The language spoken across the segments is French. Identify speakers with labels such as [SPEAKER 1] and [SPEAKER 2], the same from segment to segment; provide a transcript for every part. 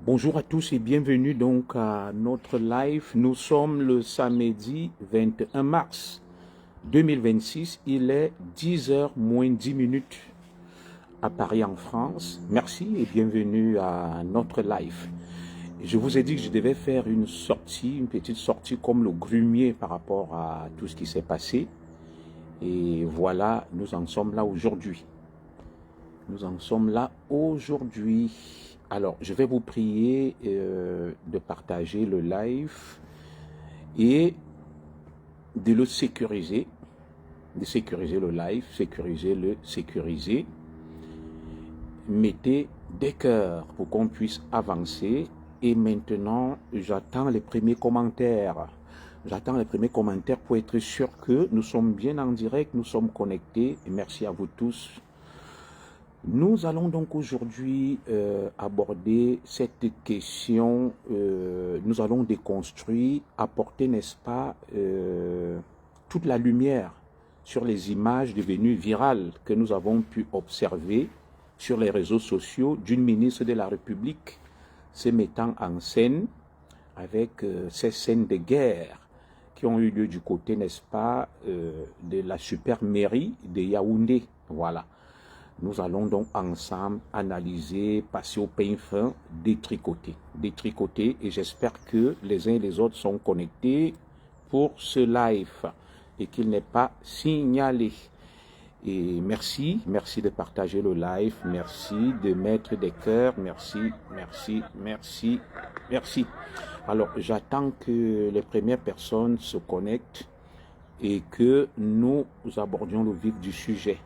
[SPEAKER 1] Bonjour à tous et bienvenue donc à notre live. Nous sommes le samedi 21 mars 2026. Il est 10 heures moins 10 minutes à Paris en France. Merci et bienvenue à notre live. Je vous ai dit que je devais faire une sortie, une petite sortie comme le grumier par rapport à tout ce qui s'est passé. Et voilà, nous en sommes là aujourd'hui. Nous en sommes là aujourd'hui. Alors, je vais vous prier de partager le live et de le sécuriser, de sécuriser le live, sécuriser. Mettez des cœurs pour qu'on puisse avancer. Et maintenant, j'attends les premiers commentaires. J'attends les premiers commentaires pour être sûr que nous sommes bien en direct, nous sommes connectés. Et merci à vous tous. Nous allons donc aujourd'hui aborder cette question, nous allons déconstruire, apporter, n'est-ce pas, toute la lumière sur les images devenues virales que nous avons pu observer sur les réseaux sociaux d'une ministre de la République se mettant en scène avec ces scènes de guerre qui ont eu lieu du côté, n'est-ce pas, de la super mairie de Yaoundé. Voilà. Nous allons donc ensemble analyser, passer au pain fin, détricoter, et j'espère que les uns et les autres sont connectés pour ce live et qu'il n'est pas signalé. Et merci de partager le live, merci de mettre des cœurs, merci. Alors, j'attends que les premières personnes se connectent et que nous abordions le vif du sujet.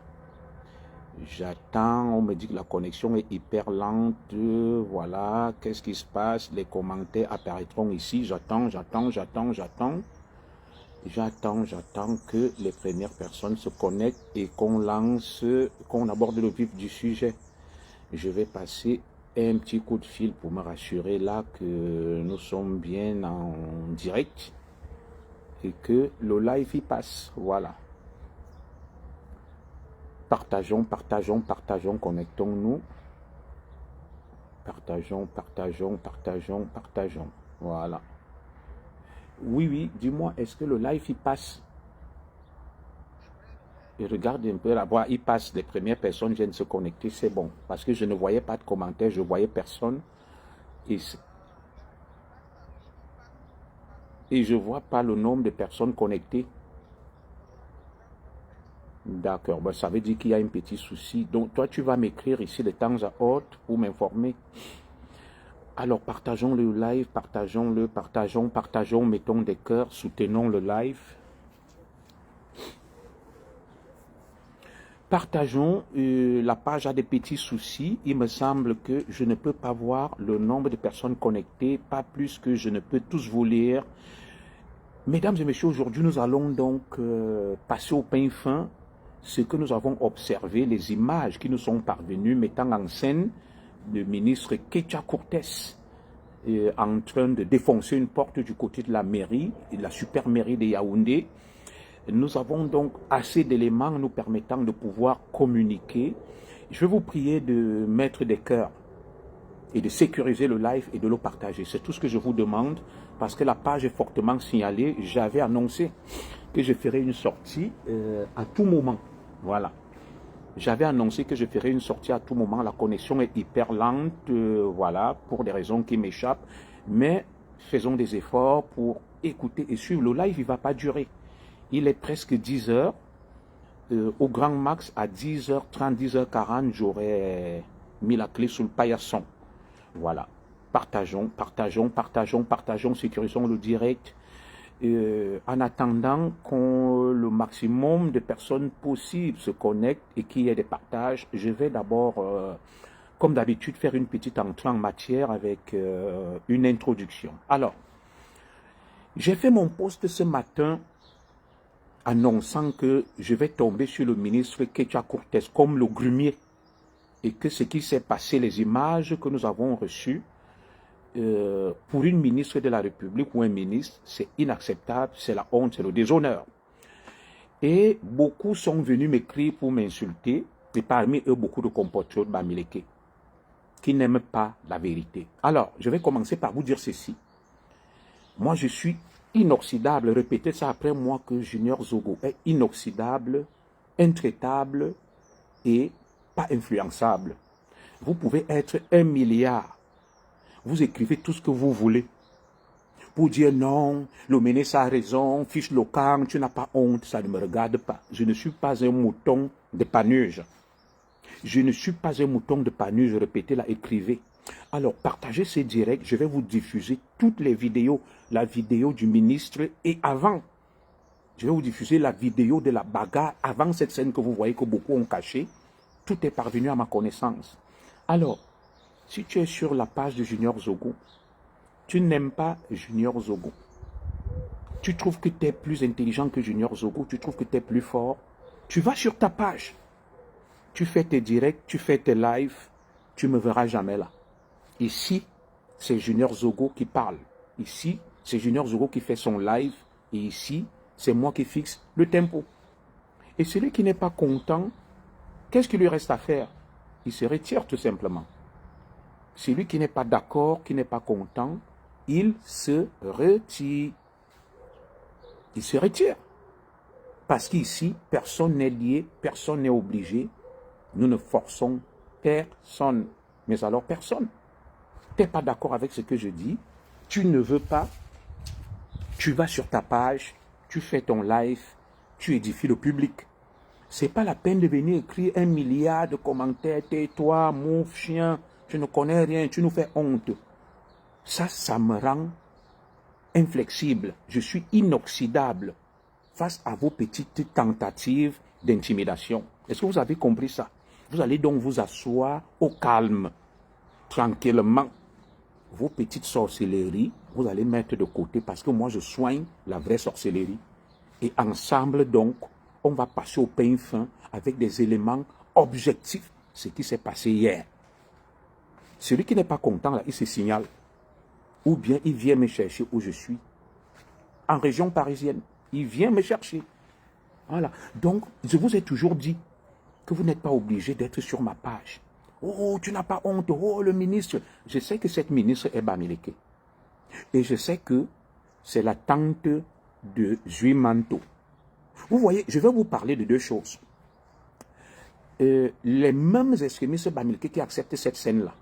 [SPEAKER 1] J'attends, on me dit que la connexion est hyper lente, voilà, qu'est-ce qui se passe? Les commentaires apparaîtront ici, j'attends que les premières personnes se connectent et qu'on aborde le vif du sujet. Je vais passer un petit coup de fil pour me rassurer là que nous sommes bien en direct et que le live y passe, voilà. Partageons, connectons-nous. Partageons. Voilà. Oui, dis-moi, est-ce que le live y passe? Et regarde un peu là-bas, il passe, les premières personnes viennent se connecter, c'est bon. Parce que je ne voyais pas de commentaires, je voyais personne. Et je ne vois pas le nombre de personnes connectées. D'accord, ben, ça veut dire qu'il y a un petit souci. Donc, toi, tu vas m'écrire ici de temps à autre pour m'informer. Alors, partageons le live, partageons, mettons des cœurs, soutenons le live. Partageons, la page a des petits soucis. Il me semble que je ne peux pas voir le nombre de personnes connectées, pas plus que je ne peux tous vous lire. Mesdames et messieurs, aujourd'hui, nous allons donc passer au pain fin ce que nous avons observé, les images qui nous sont parvenues mettant en scène le ministre Ketcha Cortés en train de défoncer une porte du côté de la mairie, de la super mairie de Yaoundé. Nous avons donc assez d'éléments nous permettant de pouvoir communiquer. Je vais vous prier de mettre des cœurs et de sécuriser le live et de le partager. C'est tout ce que je vous demande parce que la page est fortement signalée. J'avais annoncé que je ferai une sortie à tout moment. Voilà. J'avais annoncé que je ferai une sortie à tout moment. La connexion est hyper lente, voilà, pour des raisons qui m'échappent. Mais faisons des efforts pour écouter et suivre. Le live, il ne va pas durer. Il est presque 10 heures. Au grand max, à 10h30, 10h40, j'aurais mis la clé sous le paillasson. Voilà. Partageons, sécurisons le direct. En attendant que le maximum de personnes possibles se connectent et qu'il y ait des partages, je vais d'abord, comme d'habitude, faire une petite entrée en matière avec une introduction. Alors, j'ai fait mon post ce matin annonçant que je vais tomber sur le ministre Ketcha Cortés comme le grumier et que ce qui s'est passé, les images que nous avons reçues, pour une ministre de la République ou un ministre, c'est inacceptable, c'est la honte, c'est le déshonneur. Et beaucoup sont venus m'écrire pour m'insulter, et parmi eux, beaucoup de compatriotes bamileke. qui n'aiment pas la vérité. Alors, je vais commencer par vous dire ceci. Moi, je suis inoxydable. Répétez ça après moi que Junior Zogo est inoxydable, intraitable et pas influençable. Vous pouvez être 1 milliard. Vous écrivez tout ce que vous voulez. Pour dire non, le ministre a raison, fiche local, tu n'as pas honte, ça ne me regarde pas. Je ne suis pas un mouton de panurge. Je ne suis pas un mouton de panurge, répétez-la, écrivez. Alors, partagez ces directs, je vais vous diffuser toutes les vidéos, la vidéo du ministre et avant. Je vais vous diffuser la vidéo de la bagarre avant cette scène que vous voyez que beaucoup ont cachée. Tout est parvenu à ma connaissance. Alors, si tu es sur la page de Junior Zogo, tu n'aimes pas Junior Zogo. Tu trouves que tu es plus intelligent que Junior Zogo, tu trouves que tu es plus fort. Tu vas sur ta page. Tu fais tes directs, tu fais tes lives, tu ne me verras jamais là. Ici, c'est Junior Zogo qui parle. Ici, c'est Junior Zogo qui fait son live. Et ici, c'est moi qui fixe le tempo. Et celui qui n'est pas content, qu'est-ce qu'il lui reste à faire? Il se retire tout simplement. Celui qui n'est pas d'accord, qui n'est pas content, il se retire. Il se retire. Parce qu'ici, personne n'est lié, personne n'est obligé. Nous ne forçons personne. Mais alors personne. Tu n'es pas d'accord avec ce que je dis. Tu ne veux pas. Tu vas sur ta page, tu fais ton live, tu édifies le public. Ce n'est pas la peine de venir écrire 1 milliard de commentaires. Tais-toi, mouf, chien, je ne connais rien, tu nous fais honte. Ça me rend inflexible. Je suis inoxydable face à vos petites tentatives d'intimidation. Est-ce que vous avez compris ça? Vous allez donc vous asseoir au calme, tranquillement. Vos petites sorcelleries, vous allez mettre de côté parce que moi je soigne la vraie sorcellerie. Et ensemble donc, on va passer au pain fin avec des éléments objectifs, ce qui s'est passé hier. Celui qui n'est pas content, là, il se signale. Ou bien il vient me chercher où je suis. En région parisienne, il vient me chercher. Voilà. Donc, je vous ai toujours dit que vous n'êtes pas obligé d'être sur ma page. Oh, tu n'as pas honte. Oh, le ministre. Je sais que cette ministre est Bamileke. Et je sais que c'est la tante de Zuimanto. Vous voyez, je vais vous parler de deux choses. Les mêmes extrémistes Bamileke qui acceptent cette scène-là.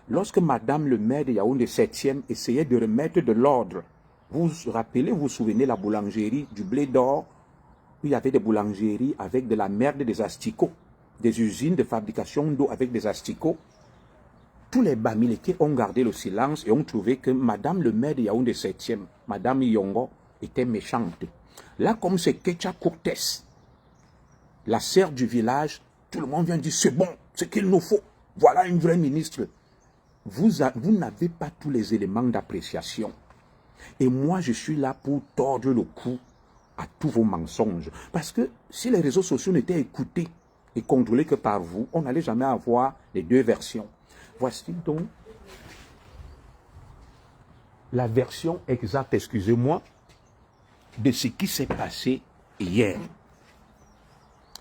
[SPEAKER 1] Lorsque Madame le maire de Yaoundé 7e essayait de remettre de l'ordre, vous vous rappelez, vous vous souvenez la boulangerie du Blé d'Or, où il y avait des boulangeries avec de la merde des asticots, des usines de fabrication d'eau avec des asticots. Tous les Bamileke ont gardé le silence et ont trouvé que Madame le maire de Yaoundé 7e, Madame Yongo, était méchante. Là, comme c'est Kecha Cortés, la sœur du village, tout le monde vient dire c'est bon, c'est qu'il nous faut. Voilà une vraie ministre. Vous n'avez pas tous les éléments d'appréciation. Et moi, je suis là pour tordre le cou à tous vos mensonges. Parce que si les réseaux sociaux n'étaient écoutés et contrôlés que par vous, on n'allait jamais avoir les deux versions. Voici donc la version exacte, excusez-moi, de ce qui s'est passé hier.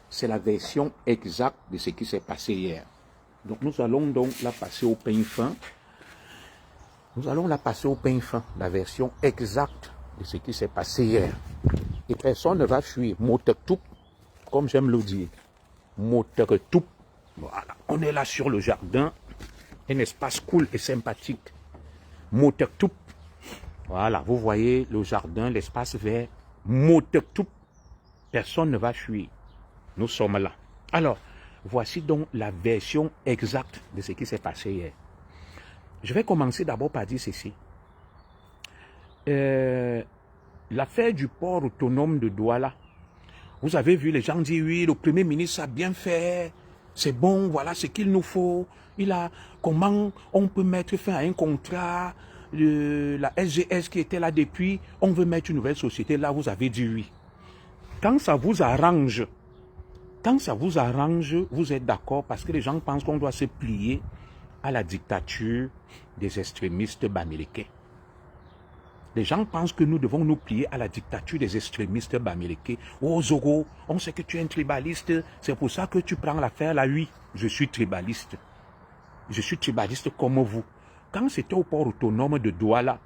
[SPEAKER 1] C'est la version exacte de ce qui s'est passé hier. Donc nous allons donc la passer au pain fin. Nous allons la passer au pain fin, la version exacte de ce qui s'est passé hier. Et personne ne va fuir. Motektup, comme j'aime le dire. Motektup. Voilà. On est là sur le jardin. Un espace cool et sympathique. Motektup. Voilà, vous voyez le jardin, l'espace vert. Motektup. Personne ne va fuir. Nous sommes là. Alors, voici donc la version exacte de ce qui s'est passé hier. Je vais commencer d'abord par dire ceci. L'affaire du port autonome de Douala. Vous avez vu, les gens disent, oui, le Premier ministre a bien fait, c'est bon, voilà ce qu'il nous faut. Comment on peut mettre fin à un contrat, la SGS qui était là depuis, on veut mettre une nouvelle société, là vous avez dit oui. Quand ça vous arrange, vous êtes d'accord parce que les gens pensent qu'on doit se plier à la dictature des extrémistes bamileke. Les gens pensent que nous devons nous plier à la dictature des extrémistes bamileke. Oh Zogo, on sait que tu es un tribaliste, c'est pour ça que tu prends l'affaire là, oui, je suis tribaliste. je suis tribadiste comme vous. Quand c'était au port autonome de Douala,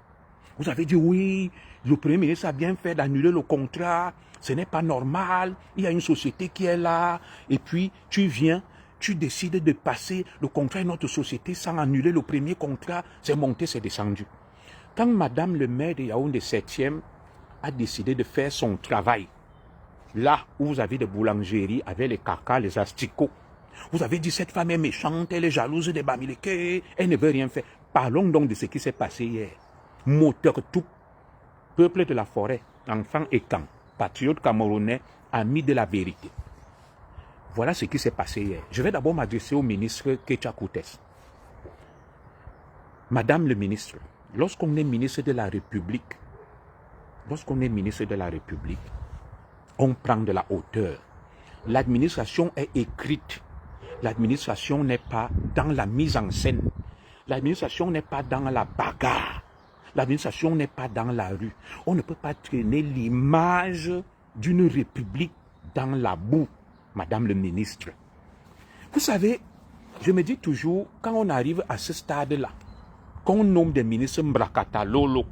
[SPEAKER 1] vous avez dit oui, le Premier ministre a bien fait d'annuler le contrat, ce n'est pas normal, il y a une société qui est là, et puis tu viens, tu décides de passer le contrat à une autre société sans annuler le premier contrat, c'est monté, c'est descendu. Quand Madame le maire de Yaoundé 7e a décidé de faire son travail, là où vous avez des boulangeries avec les cacas, les asticots, vous avez dit cette femme est méchante, elle est jalouse des Bamileke, elle ne veut rien faire. Parlons donc de ce qui s'est passé hier. Moteur tout, peuple de la forêt, enfants et camps, patriotes camerounais, amis de la vérité. Voilà ce qui s'est passé hier. Je vais d'abord m'adresser au ministre Kecha Koutes. Madame le ministre, lorsqu'on est ministre de la République, on prend de la hauteur. L'administration est écrite. L'administration n'est pas dans la mise en scène. L'administration n'est pas dans la bagarre. L'administration n'est pas dans la rue. On ne peut pas traîner l'image d'une république dans la boue, Madame le ministre. Vous savez, je me dis toujours, quand on arrive à ce stade-là, qu'on nomme des ministres Mbrakata Lolo,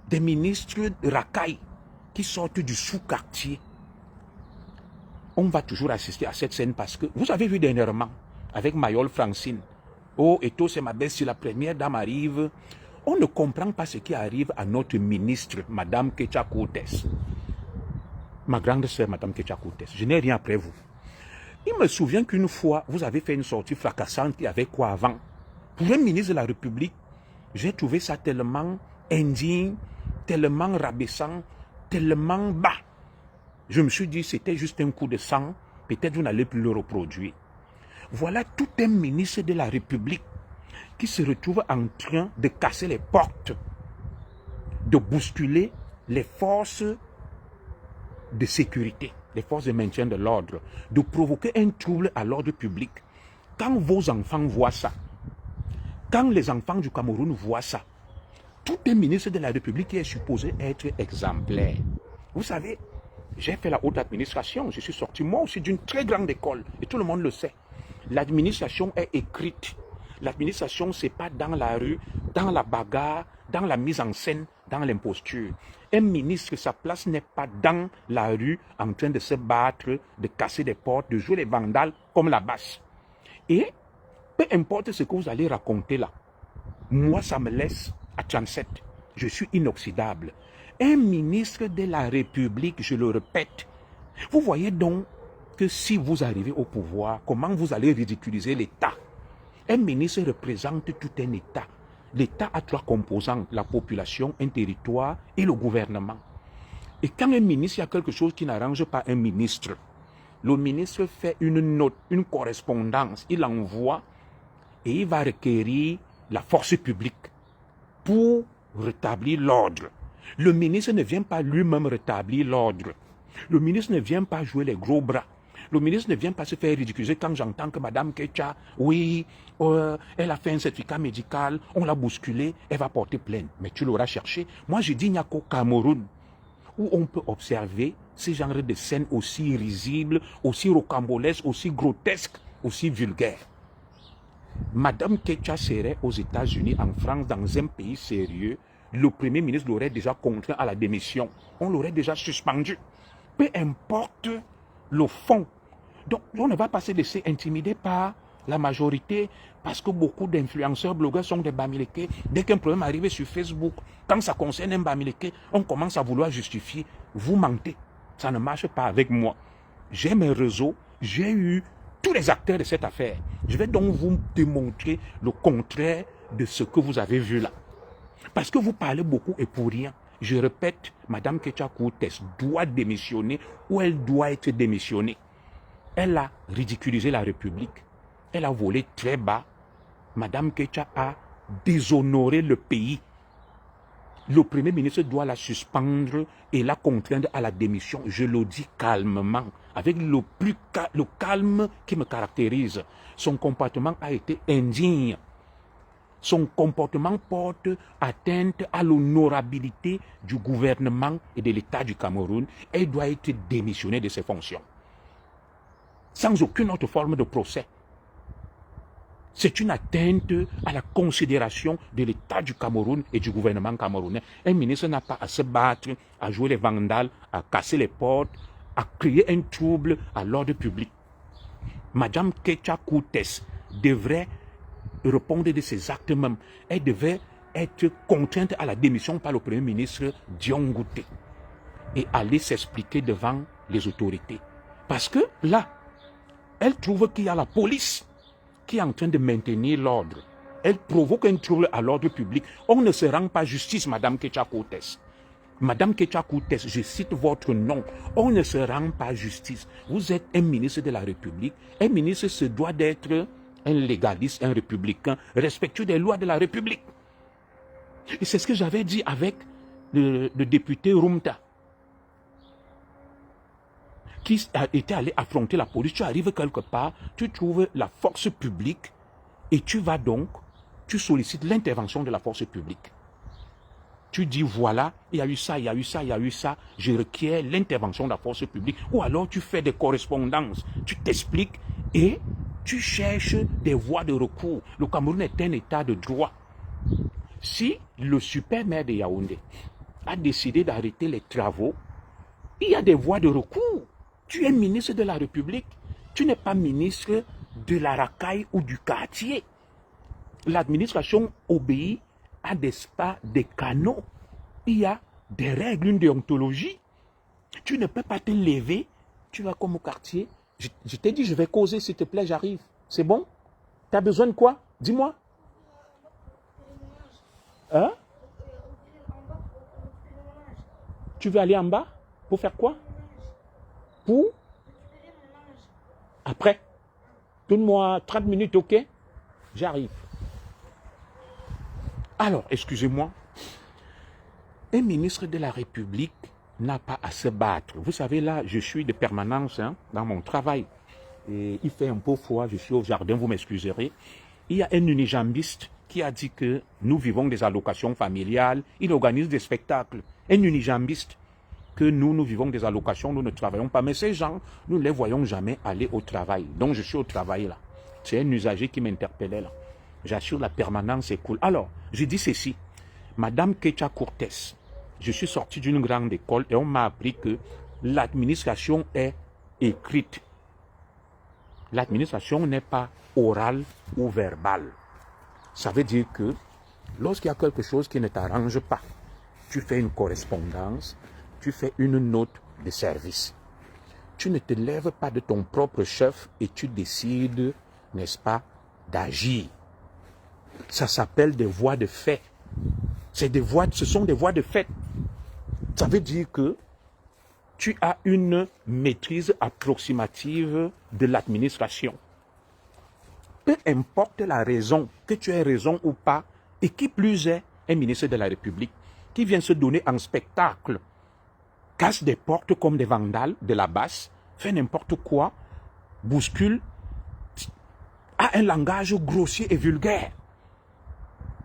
[SPEAKER 1] des ministres racailles qui sortent du sous-quartier, on va toujours assister à cette scène parce que, vous avez vu dernièrement, avec Mayol Francine, oh, Eto, c'est ma belle, si la première dame arrive, on ne comprend pas ce qui arrive à notre ministre, Madame Kecha Koutes. Ma grande sœur, Madame Kecha Koutes, je n'ai rien après vous. Il me souvient qu'une fois, vous avez fait une sortie fracassante, il y avait quoi avant? Pour un ministre de la République, j'ai trouvé ça tellement indigne, tellement rabaissant, tellement bas. Je me suis dit, c'était juste un coup de sang, peut-être vous n'allez plus le reproduire. Voilà tout un ministre de la République qui se retrouve en train de casser les portes, de bousculer les forces de sécurité, les forces de maintien de l'ordre, de provoquer un trouble à l'ordre public. Quand vos enfants voient ça, quand les enfants du Cameroun voient ça, tout un ministre de la République est supposé être exemplaire. Vous savez, j'ai fait la haute administration, je suis sorti moi aussi d'une très grande école, et tout le monde le sait. L'administration est écrite. L'administration, ce n'est pas dans la rue, dans la bagarre, dans la mise en scène, dans l'imposture. Un ministre, sa place n'est pas dans la rue en train de se battre, de casser des portes, de jouer les vandales comme la basse. Et peu importe ce que vous allez raconter là, moi ça me laisse à 37. Je suis inoxydable. Un ministre de la République, je le répète, vous voyez donc que si vous arrivez au pouvoir, comment vous allez ridiculiser l'État? Un ministre représente tout un État. L'État a 3 composantes, la population, un territoire et le gouvernement. Et quand un ministre, il y a quelque chose qui n'arrange pas un ministre, le ministre fait une note, une correspondance, il envoie et il va requérir la force publique pour rétablir l'ordre. Le ministre ne vient pas lui-même rétablir l'ordre. Le ministre ne vient pas jouer les gros bras. Le ministre ne vient pas se faire ridiculiser quand j'entends que Madame Kecha, oui, elle a fait un certificat médical, on l'a bousculée, elle va porter plainte. Mais tu l'auras cherché. Moi, je dis, il n'y a qu'au Cameroun où on peut observer ce genre de scènes aussi risibles, aussi rocambolesques, aussi grotesques, aussi vulgaires. Madame Kecha serait aux États-Unis, en France, dans un pays sérieux, le Premier ministre l'aurait déjà contraint à la démission. On l'aurait déjà suspendu. Peu importe le fond. Donc, on ne va pas se laisser intimider par la majorité parce que beaucoup d'influenceurs, blogueurs sont des Bamileke. Dès qu'un problème arrive sur Facebook, quand ça concerne un Bamileke, on commence à vouloir justifier. Vous mentez. Ça ne marche pas avec moi. J'ai mes réseaux, j'ai eu tous les acteurs de cette affaire. Je vais donc vous démontrer le contraire de ce que vous avez vu là. Parce que vous parlez beaucoup et pour rien. Je répète, Madame Kecha Koutes doit démissionner ou elle doit être démissionnée. Elle a ridiculisé la République. Elle a volé très bas. Madame Kecha a déshonoré le pays. Le Premier ministre doit la suspendre et la contraindre à la démission. Je le dis calmement, avec le calme qui me caractérise. Son comportement a été indigne. Son comportement porte atteinte à l'honorabilité du gouvernement et de l'État du Cameroun. Elle doit être démissionnée de ses fonctions. Sans aucune autre forme de procès. C'est une atteinte à la considération de l'État du Cameroun et du gouvernement camerounais. Un ministre n'a pas à se battre, à jouer les vandales, à casser les portes, à créer un trouble à l'ordre public. Madame Ketia Koutes devrait répondre de ses actes même. Elle devait être contrainte à la démission par le Premier ministre Dion Ngouté et aller s'expliquer devant les autorités. Parce que là, elle trouve qu'il y a la police qui est en train de maintenir l'ordre. Elle provoque un trouble à l'ordre public. On ne se rend pas justice, Madame Ketia Koutes. Madame Ketia Koutes, je cite votre nom. On ne se rend pas justice. Vous êtes un ministre de la République. Un ministre se doit d'être un légaliste, un républicain, respectueux des lois de la République. Et c'est ce que j'avais dit avec le député Rumta, qui était allé affronter la police. Tu arrives quelque part, tu trouves la force publique et tu vas donc, tu sollicites l'intervention de la force publique. Tu dis voilà, il y a eu ça, il y a eu ça, il y a eu ça, je requiers l'intervention de la force publique. Ou alors tu fais des correspondances, tu t'expliques et tu cherches des voies de recours. Le Cameroun est un état de droit. Si le super maire de Yaoundé a décidé d'arrêter les travaux, il y a des voies de recours. Tu es ministre de la République. Tu n'es pas ministre de la racaille ou du quartier. L'administration obéit à des canaux. Il y a des règles, une déontologie. Tu ne peux pas te lever. Tu vas comme au quartier. Je t'ai dit, je vais causer, s'il te plaît, j'arrive. C'est bon? Tu as besoin de quoi? Dis-moi. Hein? Tu veux aller en bas? Pour faire quoi? Pour? Après. Donne-moi 30 minutes, ok? J'arrive. Alors, excusez-moi. Un ministre de la République n'a pas à se battre. Vous savez, là, je suis de permanence dans mon travail. Et il fait un peu froid, je suis au jardin, vous m'excuserez. Il y a un unijambiste qui a dit que nous vivons des allocations familiales. Il organise des spectacles. Un unijambiste, que nous vivons des allocations, nous ne travaillons pas. Mais ces gens, nous ne les voyons jamais aller au travail. Donc, je suis au travail là. C'est un usager qui m'interpellait là. J'assure la permanence est cool. Alors, je dis ceci. Madame Ketia Koutes, je suis sorti d'une grande école et on m'a appris que l'administration est écrite. L'administration n'est pas orale ou verbale. Ça veut dire que lorsqu'il y a quelque chose qui ne t'arrange pas, tu fais une correspondance, tu fais une note de service. Tu ne te lèves pas de ton propre chef et tu décides, n'est-ce pas, d'agir. Ça s'appelle des voies de fait. Ce sont des voies de fait. Ça veut dire que tu as une maîtrise approximative de l'administration. Peu importe la raison, que tu aies raison ou pas, et qui plus est, un ministre de la République qui vient se donner en spectacle, casse des portes comme des vandales de la basse, fait n'importe quoi, bouscule, a un langage grossier et vulgaire.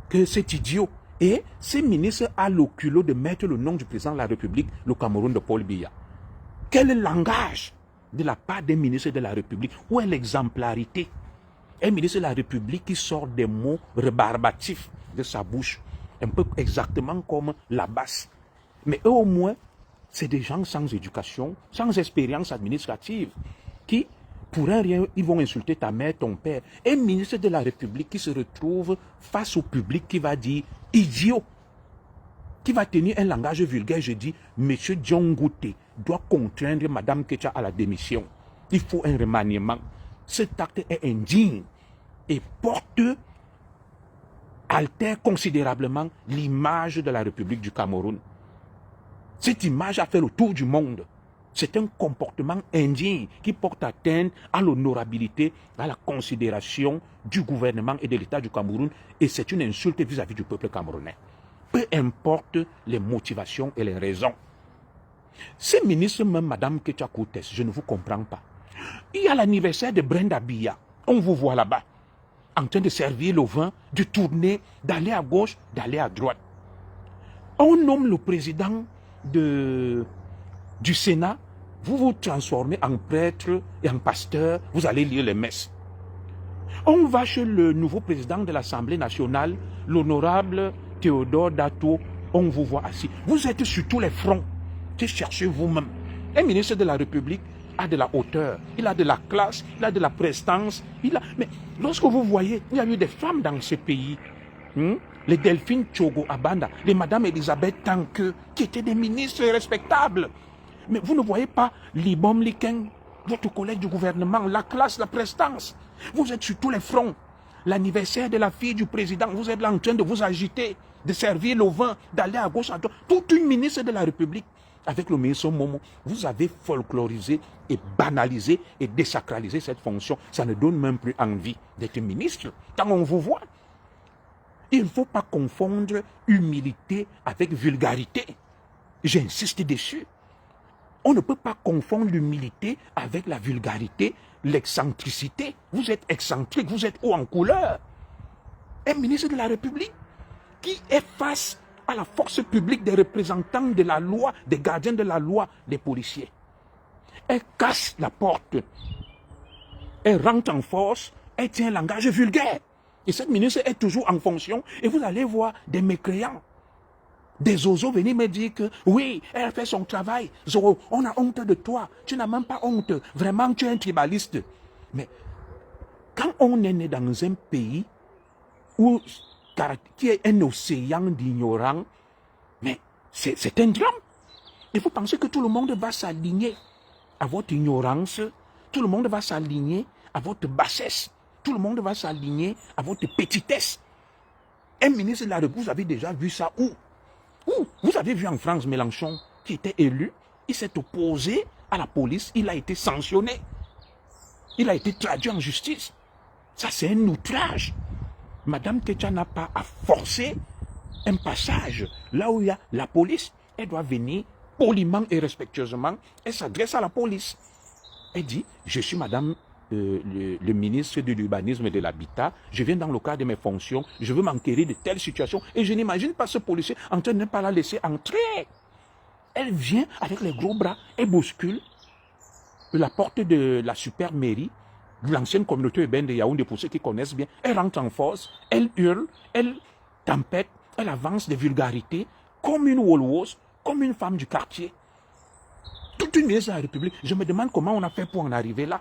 [SPEAKER 1] Que c'est idiot. Et ce ministre a le culot de mettre le nom du président de la République, le Cameroun de Paul Biya. Quel langage de la part des ministres de la République? Où est l'exemplarité? Un ministre de la République qui sort des mots rébarbatifs de sa bouche, un peu exactement comme la basse. Mais eux au moins, c'est des gens sans éducation, sans expérience administrative, qui, pour un rien, ils vont insulter ta mère, ton père. Un ministre de la République qui se retrouve face au public qui va dire « idiot », qui va tenir un langage vulgaire, je dis « Monsieur Dion Ngouté doit contraindre Madame Ketia à la démission. Il faut un remaniement. Cet acte est indigne et altère considérablement l'image de la République du Cameroun. Cette image a fait le tour du monde. C'est un comportement indigne qui porte atteinte à l'honorabilité, à la considération du gouvernement et de l'État du Cameroun. Et c'est une insulte vis-à-vis du peuple camerounais. Peu importe les motivations et les raisons. Ces ministres, même Madame Ketia Koutes, je ne vous comprends pas. Il y a l'anniversaire de Brenda Biya. On vous voit là-bas, en train de servir le vin, de tourner, d'aller à gauche, d'aller à droite. On nomme le président du Sénat, vous vous transformez en prêtre et en pasteur, vous allez lire les messes. On va chez le nouveau président de l'Assemblée nationale, l'honorable Théodore Dato, on vous voit assis. Vous êtes sur tous les fronts. Cherchez vous-même. Un ministre de la République a de la hauteur, il a de la classe, il a de la prestance. Mais lorsque vous voyez, il y a eu des femmes dans ce pays, les Delphine Chogo Abanda, les Madame Elisabeth Tanque, qui étaient des ministres respectables. Mais vous ne voyez pas Libom Likeng, votre collègue du gouvernement, la classe, la prestance. Vous êtes sur tous les fronts. L'anniversaire de la fille du président, vous êtes là en train de vous agiter, de servir le vin, d'aller à gauche, à droite. Toute une ministre de la République, avec le ministre Momo, vous avez folklorisé et banalisé et désacralisé cette fonction. Ça ne donne même plus envie d'être ministre. Quand on vous voit, il ne faut pas confondre humilité avec vulgarité. J'insiste dessus. On ne peut pas confondre l'humilité avec la vulgarité, l'excentricité. Vous êtes excentrique, vous êtes haut en couleur. Un ministre de la République qui est face à la force publique des représentants de la loi, des gardiens de la loi, des policiers. Elle casse la porte. Elle rentre en force, elle tient un langage vulgaire. Et cette ministre est toujours en fonction. Et vous allez voir des mécréants, des oiseaux venir me dire que oui, elle fait son travail. Zoro, on a honte de toi. Tu n'as même pas honte. Vraiment, tu es un tribaliste. Mais quand on est né dans un pays où, qui est un océan d'ignorants, mais c'est un drame. Il faut penser que tout le monde va s'aligner à votre ignorance. Tout le monde va s'aligner à votre bassesse. Tout le monde va s'aligner à votre petitesse. Un ministre de la République, vous avez déjà vu ça où? Vous avez vu en France Mélenchon, qui était élu, il s'est opposé à la police, il a été sanctionné. Il a été traduit en justice. Ça, c'est un outrage. Madame Techa n'a pas à forcer un passage là où il y a la police. Elle doit venir poliment et respectueusement. Elle s'adresse à la police. Elle dit, je suis madame le ministre de l'urbanisme et de l'habitat, je viens dans le cadre de mes fonctions, je veux m'enquérir de telles situations et je n'imagine pas ce policier en train de ne pas la laisser entrer. Elle vient avec les gros bras et bouscule la porte de la super mairie, de l'ancienne communauté urbaine de Yaoundé, pour ceux qui connaissent bien. Elle rentre en force, elle hurle, elle tempête, elle avance des vulgarités comme une Wolwos, comme une femme du quartier. Toute une ministre de la République. Je me demande comment on a fait pour en arriver là.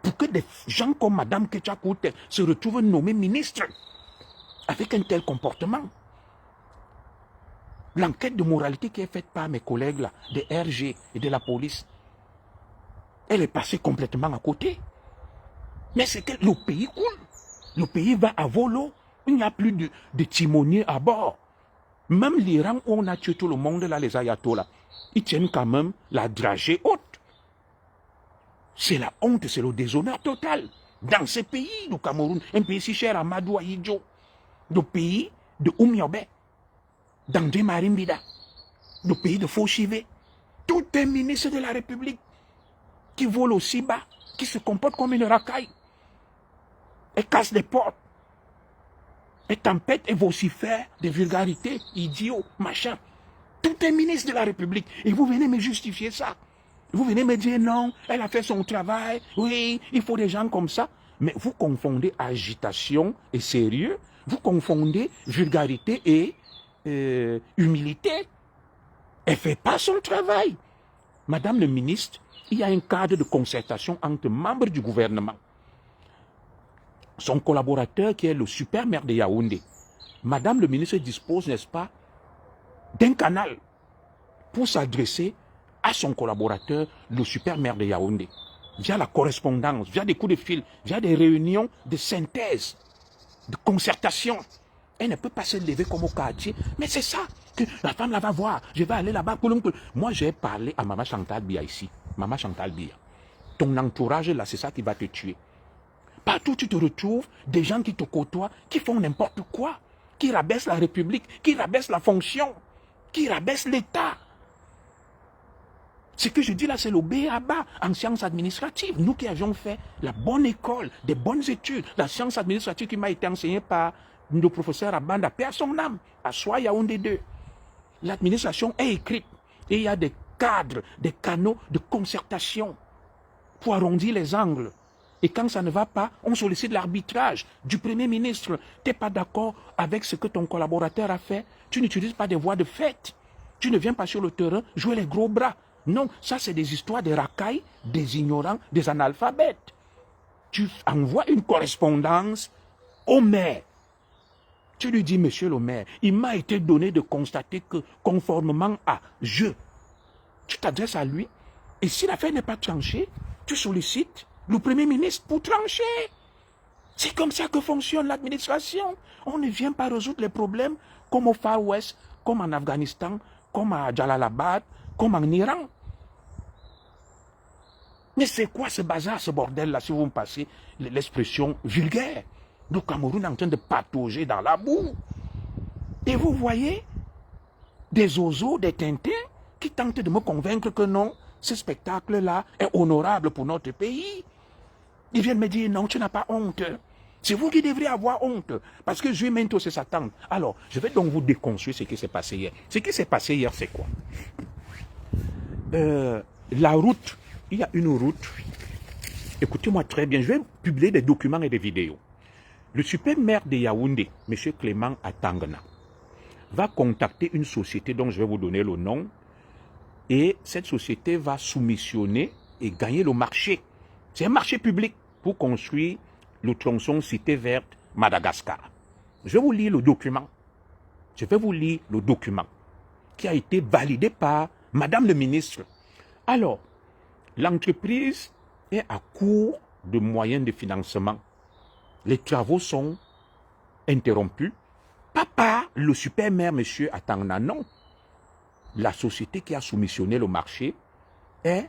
[SPEAKER 1] Pour que des gens comme Madame Ketchakoute se retrouvent nommés ministres avec un tel comportement. L'enquête de moralité qui est faite par mes collègues là, des RG et de la police, elle est passée complètement à côté. Mais c'est que le pays coule. Le pays va à volo. Il n'y a plus de timonier à bord. Même l'Iran où on a tué tout le monde, là, les ayatollahs, ils tiennent quand même la dragée haute. C'est la honte, c'est le déshonneur total. Dans ce pays, le Cameroun, un pays si cher à Madou Ahidjo, le pays de Oumiobe, d'André Marimbida, le pays de Fauchivé, tout un ministre de la République qui vole aussi bas, qui se comporte comme une racaille, et casse des portes, et tempête et vocifère des vulgarités, idiots, machin. Tout un ministre de la République. Et vous venez me justifier ça. Vous venez me dire non, elle a fait son travail, oui, il faut des gens comme ça. Mais vous confondez agitation et sérieux, vous confondez vulgarité et humilité. Elle ne fait pas son travail. Madame le ministre, il y a un cadre de concertation entre membres du gouvernement. Son collaborateur qui est le super maire de Yaoundé. Madame le ministre dispose, n'est-ce pas, d'un canal pour s'adresser à son collaborateur, le super maire de Yaoundé, via la correspondance, via des coups de fil, via des réunions de synthèse, de concertation. Elle ne peut pas se lever comme au quartier, mais c'est ça que la femme là va voir. Je vais aller là-bas. Moi, j'ai parlé à Maman Chantal Biya ici. Maman Chantal Biya, ton entourage là, c'est ça qui va te tuer. Partout tu te retrouves des gens qui te côtoient, qui font n'importe quoi, qui rabaissent la République, qui rabaissent la fonction, qui rabaissent l'État. Ce que je dis là, c'est le B.A.B.A. en sciences administratives. Nous qui avions fait la bonne école, des bonnes études, la science administrative qui m'a été enseignée par le professeur Abanda, paix à son âme, à Soi Yaoundé 2. L'administration est écrite et il y a des cadres, des canaux de concertation pour arrondir les angles. Et quand ça ne va pas, on sollicite l'arbitrage du Premier ministre. Tu n'es pas d'accord avec ce que ton collaborateur a fait. Tu n'utilises pas des voies de fait. Tu ne viens pas sur le terrain jouer les gros bras. Non, ça c'est des histoires des racailles, des ignorants, des analphabètes. Tu envoies une correspondance au maire. Tu lui dis, monsieur le maire, il m'a été donné de constater que conformément à tu t'adresses à lui et si l'affaire n'est pas tranchée, tu sollicites le Premier ministre pour trancher. C'est comme ça que fonctionne l'administration. On ne vient pas résoudre les problèmes comme au Far West, comme en Afghanistan, comme à Jalalabad, comme en Iran. Mais c'est quoi ce bazar, ce bordel-là, si vous me passez l'expression vulgaire? Le Cameroun est en train de patauger dans la boue. Et vous voyez des oiseaux, des tintins qui tentent de me convaincre que non, ce spectacle-là est honorable pour notre pays. Ils viennent me dire non, tu n'as pas honte. C'est vous qui devriez avoir honte. Parce que Juimento, c'est sa tante. Alors, je vais donc vous déconstruire ce qui s'est passé hier. Ce qui s'est passé hier, c'est quoi? La route, il y a une route. Écoutez-moi très bien, je vais publier des documents et des vidéos. Le super maire de Yaoundé, M. Clément Atangana, va contacter une société dont je vais vous donner le nom. Et cette société va soumissionner et gagner le marché. C'est un marché public pour construire le tronçon Cité Verte Madagascar. Je vais vous lire le document. Je vais vous lire le document qui a été validé par Madame le ministre. Alors, l'entreprise est à court de moyens de financement. Les travaux sont interrompus. Pas par le super maire, M. Atangana, non. La société qui a soumissionné le marché est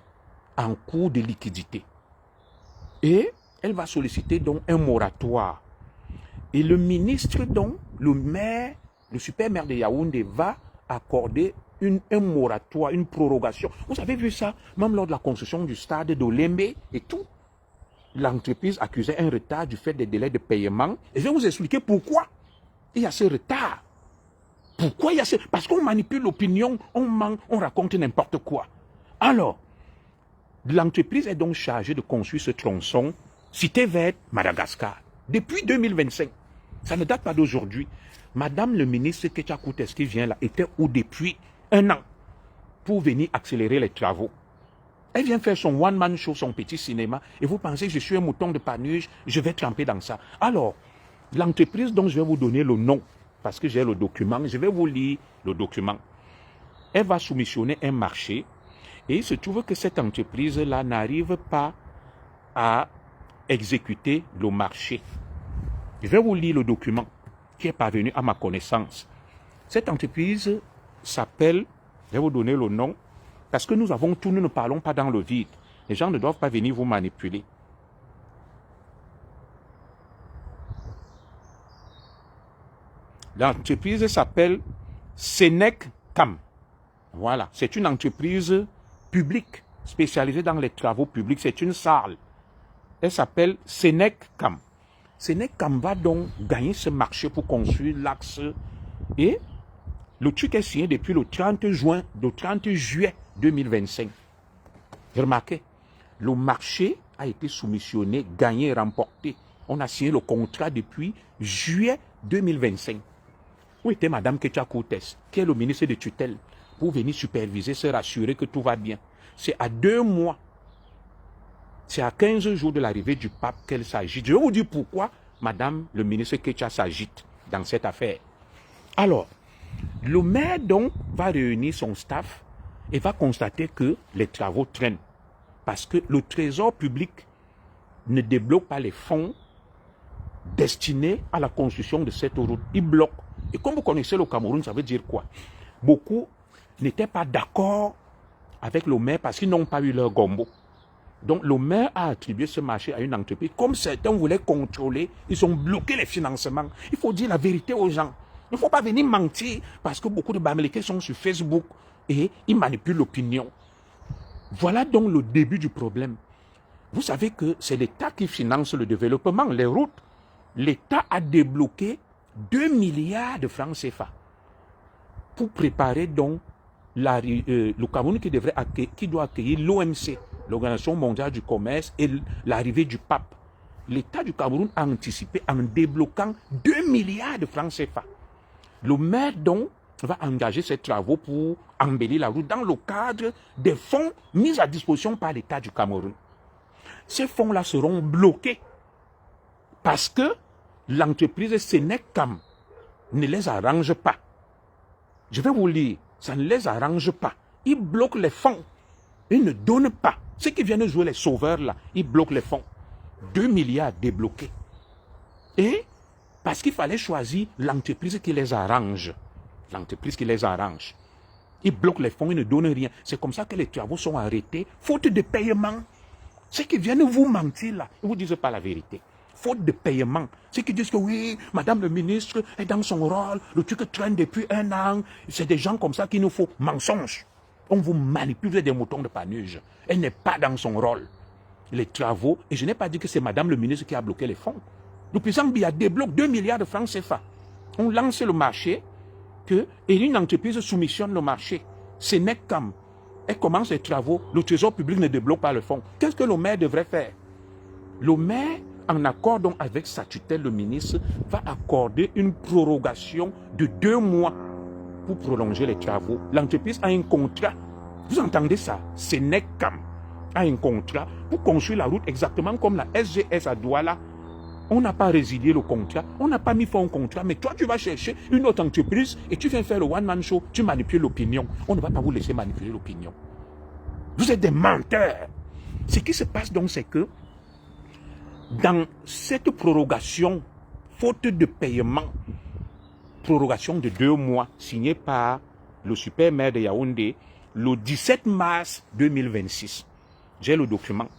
[SPEAKER 1] en cours de liquidité. Et elle va solliciter donc un moratoire. Et le ministre, donc, le maire, le super maire de Yaoundé va accorder un moratoire, une prorogation. Vous avez vu ça, même lors de la construction du stade d'Olembe et tout. L'entreprise accusait un retard du fait des délais de paiement. Et je vais vous expliquer pourquoi il y a ce retard. Pourquoi il y a ce... Parce qu'on manipule l'opinion, on ment, on raconte n'importe quoi. Alors, l'entreprise est donc chargée de construire ce tronçon Cité Verte Madagascar depuis 2025. Ça ne date pas d'aujourd'hui. Madame le ministre Ketia Koutes qui vient là était où depuis un an pour venir accélérer les travaux. Elle vient faire son one-man show, son petit cinéma, et vous pensez que je suis un mouton de Panurge, je vais tremper dans ça. Alors, l'entreprise dont je vais vous donner le nom, parce que j'ai le document, je vais vous lire le document. Elle va soumissionner un marché, et il se trouve que cette entreprise-là n'arrive pas à exécuter le marché. Je vais vous lire le document qui est parvenu à ma connaissance. Cette entreprise s'appelle, je vais vous donner le nom, parce que nous avons tout, nous ne parlons pas dans le vide. Les gens ne doivent pas venir vous manipuler. L'entreprise s'appelle Senec Cam. Voilà, c'est une entreprise publique spécialisée dans les travaux publics. C'est une salle. Elle s'appelle Senec Cam. Senec Cam va donc gagner ce marché pour construire l'axe. Et le truc est signé depuis le 30 juillet 2025. Remarquez, le marché a été soumissionné, gagné, remporté. On a signé le contrat depuis juillet 2025. Où était Mme Ketia Koutes, qui est le ministre de tutelle, pour venir superviser, se rassurer que tout va bien? C'est à 2 mois, c'est à 15 jours de l'arrivée du pape qu'elle s'agite. Je vais vous dire pourquoi Mme le ministre Ketia s'agite dans cette affaire. Alors, le maire donc va réunir son staff et va constater que les travaux traînent. Parce que le trésor public ne débloque pas les fonds destinés à la construction de cette route. Il bloque. Et comme vous connaissez le Cameroun, ça veut dire quoi? Beaucoup n'étaient pas d'accord avec le maire parce qu'ils n'ont pas eu leur gombo. Donc le maire a attribué ce marché à une entreprise. Comme certains voulaient contrôler, ils ont bloqué les financements. Il faut dire la vérité aux gens. Il ne faut pas venir mentir parce que beaucoup de Bamileke sont sur Facebook et ils manipulent l'opinion. Voilà donc le début du problème. Vous savez que c'est l'État qui finance le développement, les routes. L'État a débloqué 2 milliards de francs CFA pour préparer donc le Cameroun qui doit accueillir l'OMC, l'Organisation mondiale du commerce, et l'arrivée du pape l'État du Cameroun a anticipé en débloquant 2 milliards de francs CFA. Le maire donc va engager ses travaux pour embellir la route dans le cadre des fonds mis à disposition par l'État du Cameroun. Ces fonds-là seront bloqués parce que l'entreprise Senecam ne les arrange pas. Je vais vous lire, ça ne les arrange pas. Ils bloquent les fonds. Ils ne donnent pas. Ceux qui viennent jouer les sauveurs là, ils bloquent les fonds. 2 milliards débloqués. Et parce qu'il fallait choisir l'entreprise qui les arrange. L'entreprise qui les arrange. Ils bloquent les fonds, ils ne donnent rien. C'est comme ça que les travaux sont arrêtés, faute de paiement. Ceux qui viennent vous mentir là, ils ne vous disent pas la vérité. Faute de paiement. Ceux qui disent que oui, madame le ministre est dans son rôle, le truc traîne depuis 1 an. C'est des gens comme ça qu'il nous faut. Mensonge. On vous manipule des moutons de Panurge. Elle n'est pas dans son rôle. Les travaux, et je n'ai pas dit que c'est madame le ministre qui a bloqué les fonds. Le président Biya débloque 2 milliards de francs CFA. On lance le marché, et une entreprise soumissionne le marché. Senecam. Elle commence les travaux, le trésor public ne débloque pas le fonds. Qu'est-ce que le maire devrait faire? Le maire, en accord donc avec sa tutelle, le ministre, va accorder une prorogation de 2 mois pour prolonger les travaux. L'entreprise a un contrat. Vous entendez ça? Senecam a un contrat pour construire la route exactement comme la SGS à Douala. On n'a pas résilié le contrat, on n'a pas mis fin au contrat, mais toi tu vas chercher une autre entreprise et tu viens faire le one-man show, tu manipules l'opinion. On ne va pas vous laisser manipuler l'opinion. Vous êtes des menteurs. Ce qui se passe donc, c'est que dans cette prorogation, faute de paiement, prorogation de 2 mois, signée par le super maire de Yaoundé, le 17 mars 2026. J'ai le document.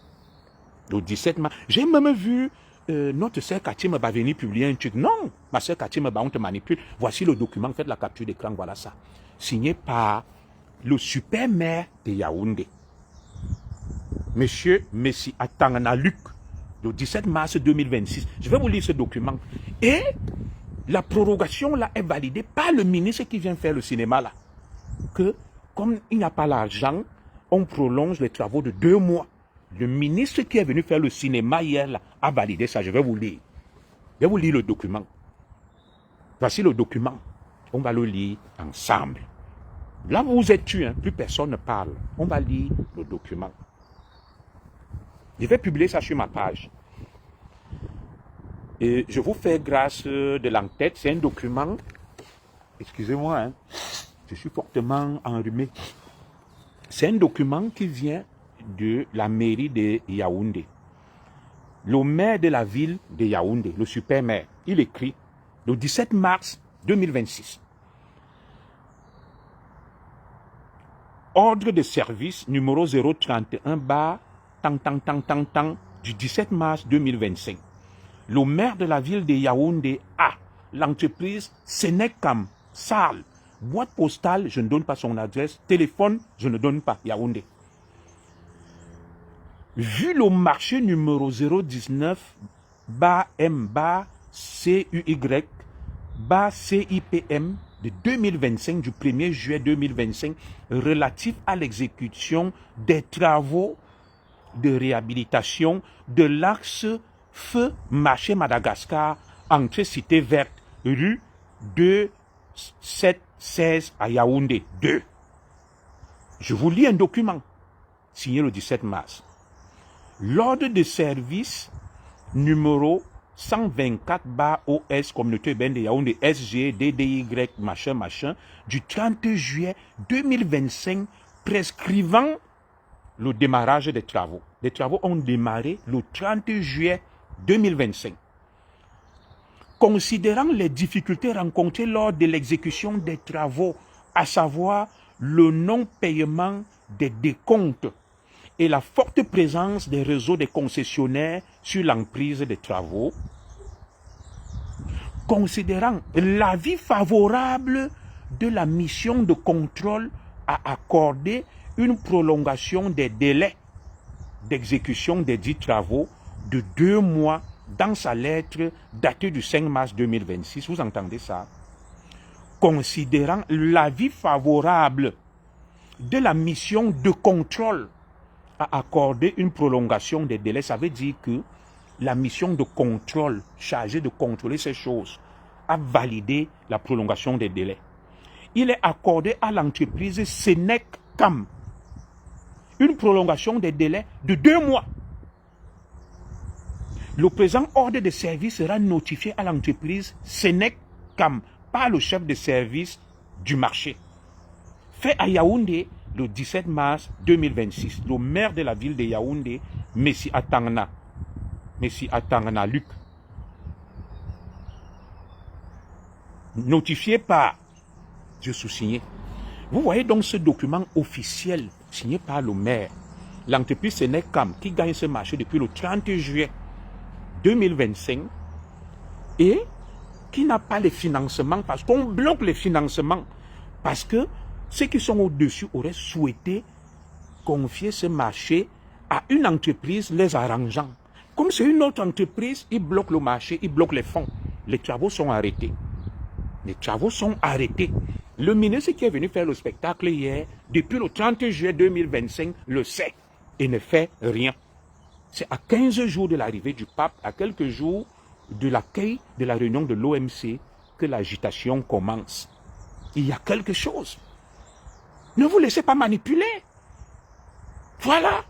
[SPEAKER 1] Le 17 mars. J'ai même vu notre sœur Katima va venir publier un truc. Non, ma sœur Katima, on te manipule. Voici le document, faites la capture d'écran, voilà ça. Signé par le super maire de Yaoundé. Monsieur Messi Atangana-Luc, le 17 mars 2026. Je vais vous lire ce document. Et la prorogation là est validée par le ministre qui vient faire le cinéma là. Que comme il n'y a pas l'argent, on prolonge les travaux de 2 mois. Le ministre qui est venu faire le cinéma hier là, a validé ça. Je vais vous lire. Je vais vous lire le document. Voici le document. On va le lire ensemble. Là, vous êtes tués, hein, plus personne ne parle. On va lire le document. Je vais publier ça sur ma page. Et je vous fais grâce de l'entête. C'est un document. Excusez-moi, hein, je suis fortement enrhumé. C'est un document qui vient de la mairie de Yaoundé. Le maire de la ville de Yaoundé, le super maire, il écrit le 17 mars 2026. Ordre de service numéro 031 bar tang du 17 mars 2025. Le maire de la ville de Yaoundé a l'entreprise Senecam, salle, boîte postale, je ne donne pas son adresse, téléphone, je ne donne pas, Yaoundé. Vu le marché numéro 019 bar M bar CUY bar CIPM de 2025 du 1er juillet 2025 relatif à l'exécution des travaux de réhabilitation de l'axe Feu Marché Madagascar, entrée Cité Verte, rue 2716 à Yaoundé 2. Je vous lis un document signé le 17 mars. L'ordre de service numéro 124 bar OS communauté urbaine de Yaoundé SG DDY machin du 30 juillet 2025 prescrivant le démarrage des travaux. Les travaux ont démarré le 30 juillet 2025. Considérant les difficultés rencontrées lors de l'exécution des travaux, à savoir le non-paiement des décomptes et la forte présence des réseaux des concessionnaires sur l'emprise des travaux, considérant l'avis favorable de la mission de contrôle à accorder une prolongation des délais d'exécution des dits travaux de 2 mois dans sa lettre datée du 5 mars 2026. Vous entendez ça? Considérant l'avis favorable de la mission de contrôle à accorder une prolongation des délais, ça veut dire que la mission de contrôle chargée de contrôler ces choses a validé la prolongation des délais. Il est accordé à l'entreprise Senec-Cam une prolongation des délais de 2 mois. Le présent ordre de service sera notifié à l'entreprise Senec-Cam par le chef de service du marché. Fait à Yaoundé le 17 mars 2026, le maire de la ville de Yaoundé, Messi Atangana Luc, notifié par, je sous-signé. Vous voyez donc ce document officiel signé par le maire. L'entreprise Senec-Cam qui gagne ce marché depuis le 30 juillet 2025 et qui n'a pas les financements parce qu'on bloque les financements parce que ceux qui sont au-dessus auraient souhaité confier ce marché à une entreprise les arrangeant. Comme c'est une autre entreprise, ils bloquent le marché, ils bloquent les fonds. Les travaux sont arrêtés. Les travaux sont arrêtés. Le ministre qui est venu faire le spectacle hier, depuis le 30 juillet 2025, le sait et ne fait rien. C'est à 15 jours de l'arrivée du pape, à quelques jours de l'accueil de la réunion de l'OMC, que l'agitation commence. Il y a quelque chose. Ne vous laissez pas manipuler. Voilà.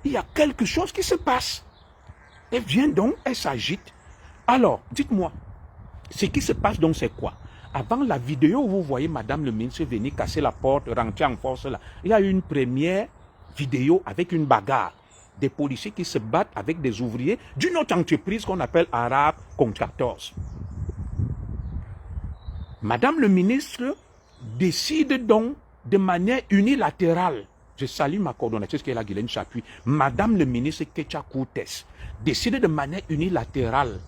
[SPEAKER 1] Il y a quelque chose qui se passe. Elle vient donc, elle s'agite. Alors, dites-moi, ce qui se passe donc c'est quoi? Avant la vidéo où vous voyez Madame le ministre venir casser la porte, rentrer en force là, il y a eu une première vidéo avec une bagarre. Des policiers qui se battent avec des ouvriers d'une autre entreprise qu'on appelle Arab Contractors. Madame le ministre décide donc de manière unilatérale, je salue ma coordonnatrice qui est la Guylaine Chapuis, Madame le ministre Kecha Koutes décide de manière unilatérale,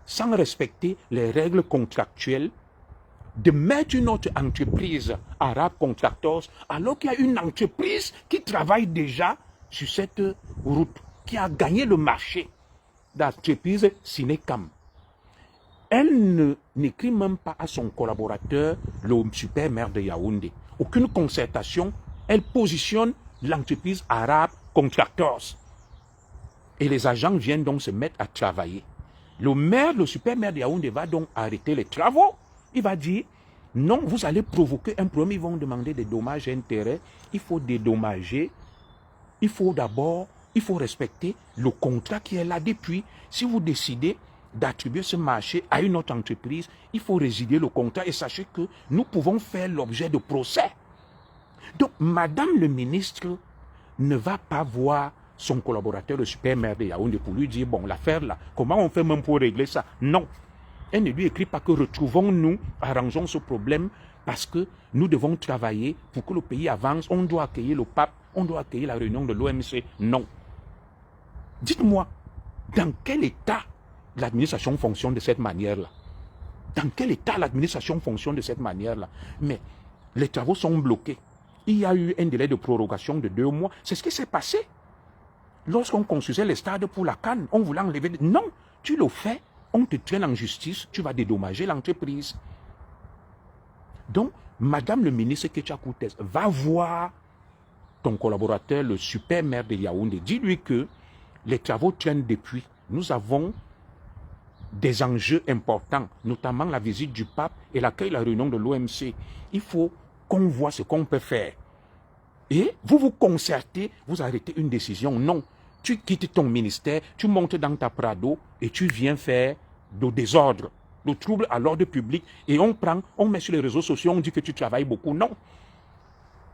[SPEAKER 1] sans respecter les règles contractuelles, de mettre une autre entreprise, Arab Contractors, alors qu'il y a une entreprise qui travaille déjà sur cette route, qui a gagné le marché, l'entreprise Senec-Cam. Elle n'écrit même pas à son collaborateur, le super maire de Yaoundé. Aucune concertation, elle positionne l'entreprise Arab Contractors. Et les agents viennent donc se mettre à travailler. Le maire, le super maire de Yaoundé va donc arrêter les travaux. Il va dire, non, vous allez provoquer un problème, ils vont demander des dommages et intérêts. Il faut dédommager. Il faut d'abord, il faut respecter le contrat qui est là depuis. Si vous décidez d'attribuer ce marché à une autre entreprise, il faut résilier le contrat et sachez que nous pouvons faire l'objet de procès. Donc, Madame le ministre ne va pas voir son collaborateur, le super maire de Yaoundé, pour lui dire, bon, l'affaire là, comment on fait même pour régler ça? Non. Elle ne lui écrit pas que retrouvons-nous, arrangeons ce problème, parce que nous devons travailler pour que le pays avance, on doit accueillir le pape, on doit accueillir la réunion de l'OMC. Non. Dites-moi, dans quel état l'administration fonctionne de cette manière-là? Dans quel état l'administration fonctionne de cette manière-là? Mais les travaux sont bloqués. Il y a eu un délai de prorogation de 2 mois. C'est ce qui s'est passé. Lorsqu'on construisait les stades pour la CAN, on voulait enlever... Non, tu le fais, on te traîne en justice, tu vas dédommager l'entreprise. Donc, Madame le ministre Kecha Koutes va voir ton collaborateur, le super maire de Yaoundé. Dis-lui que les travaux traînent depuis. Nous avons des enjeux importants, notamment la visite du pape et l'accueil de la réunion de l'OMC. Il faut qu'on voit ce qu'on peut faire. Et vous vous concertez, vous arrêtez une décision. Non, tu quittes ton ministère, tu montes dans ta Prado et tu viens faire le désordre, le trouble à l'ordre public. Et on met sur les réseaux sociaux, on dit que tu travailles beaucoup. Non.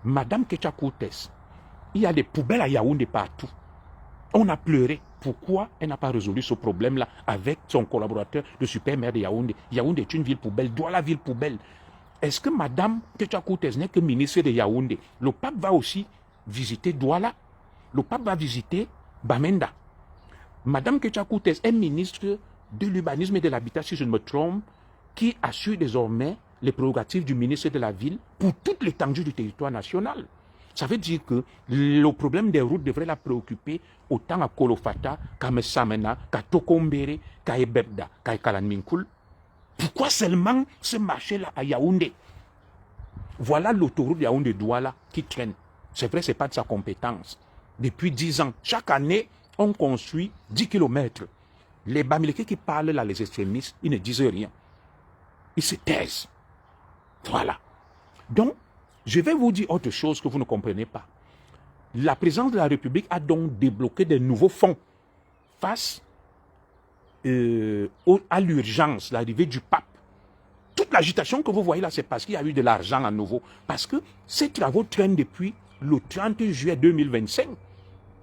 [SPEAKER 1] Madame Kecha Koutes, il y a des poubelles à Yaoundé partout. On a pleuré. Pourquoi elle n'a pas résolu ce problème-là avec son collaborateur, le super maire de Yaoundé? Yaoundé est une ville poubelle, Douala ville poubelle. Est-ce que Madame Kecha Koutes n'est que ministre de Yaoundé? Le pape va aussi visiter Douala. Le pape va visiter Bamenda. Madame Kecha Koutes est ministre de l'urbanisme et de l'habitat, si je ne me trompe, qui assure désormais les prérogatives du ministre de la ville pour toute l'étendue du territoire national. Ça veut dire que le problème des routes devrait la préoccuper autant à Kolofata qu'à Messamena, qu'à Tokombere, qu'à Ebebda, qu'à Kalanminkoul. Pourquoi seulement ce marché-là à Yaoundé? Voilà l'autoroute Yaoundé-Douala qui traîne. C'est vrai, ce n'est pas de sa compétence. Depuis 10 ans, chaque année, on construit 10 km. Les Bamileke qui parlent là, les extrémistes, ils ne disent rien. Ils se taisent. Voilà. Donc, je vais vous dire autre chose que vous ne comprenez pas. La présidence de la République a donc débloqué de nouveaux fonds face à l'urgence, l'arrivée du pape. Toute l'agitation que vous voyez là, c'est parce qu'il y a eu de l'argent à nouveau. Parce que ces travaux traînent depuis le 30 juillet 2025.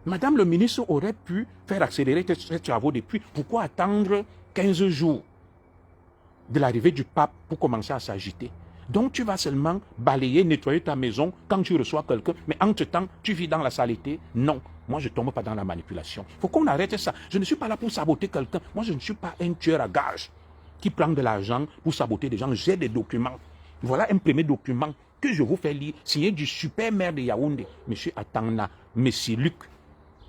[SPEAKER 1] Madame le ministre aurait pu faire accélérer ces travaux depuis. Pourquoi attendre 15 jours de l'arrivée du pape pour commencer à s'agiter? Donc tu vas seulement balayer, nettoyer ta maison quand tu reçois quelqu'un, mais entre-temps, tu vis dans la saleté. Non, moi je ne tombe pas dans la manipulation. Il faut qu'on arrête ça. Je ne suis pas là pour saboter quelqu'un. Moi je ne suis pas un tueur à gages qui prend de l'argent pour saboter des gens. J'ai des documents. Voilà un premier document que je vous fais lire, signé du super maire de Yaoundé, M. Atangna, M. Luc,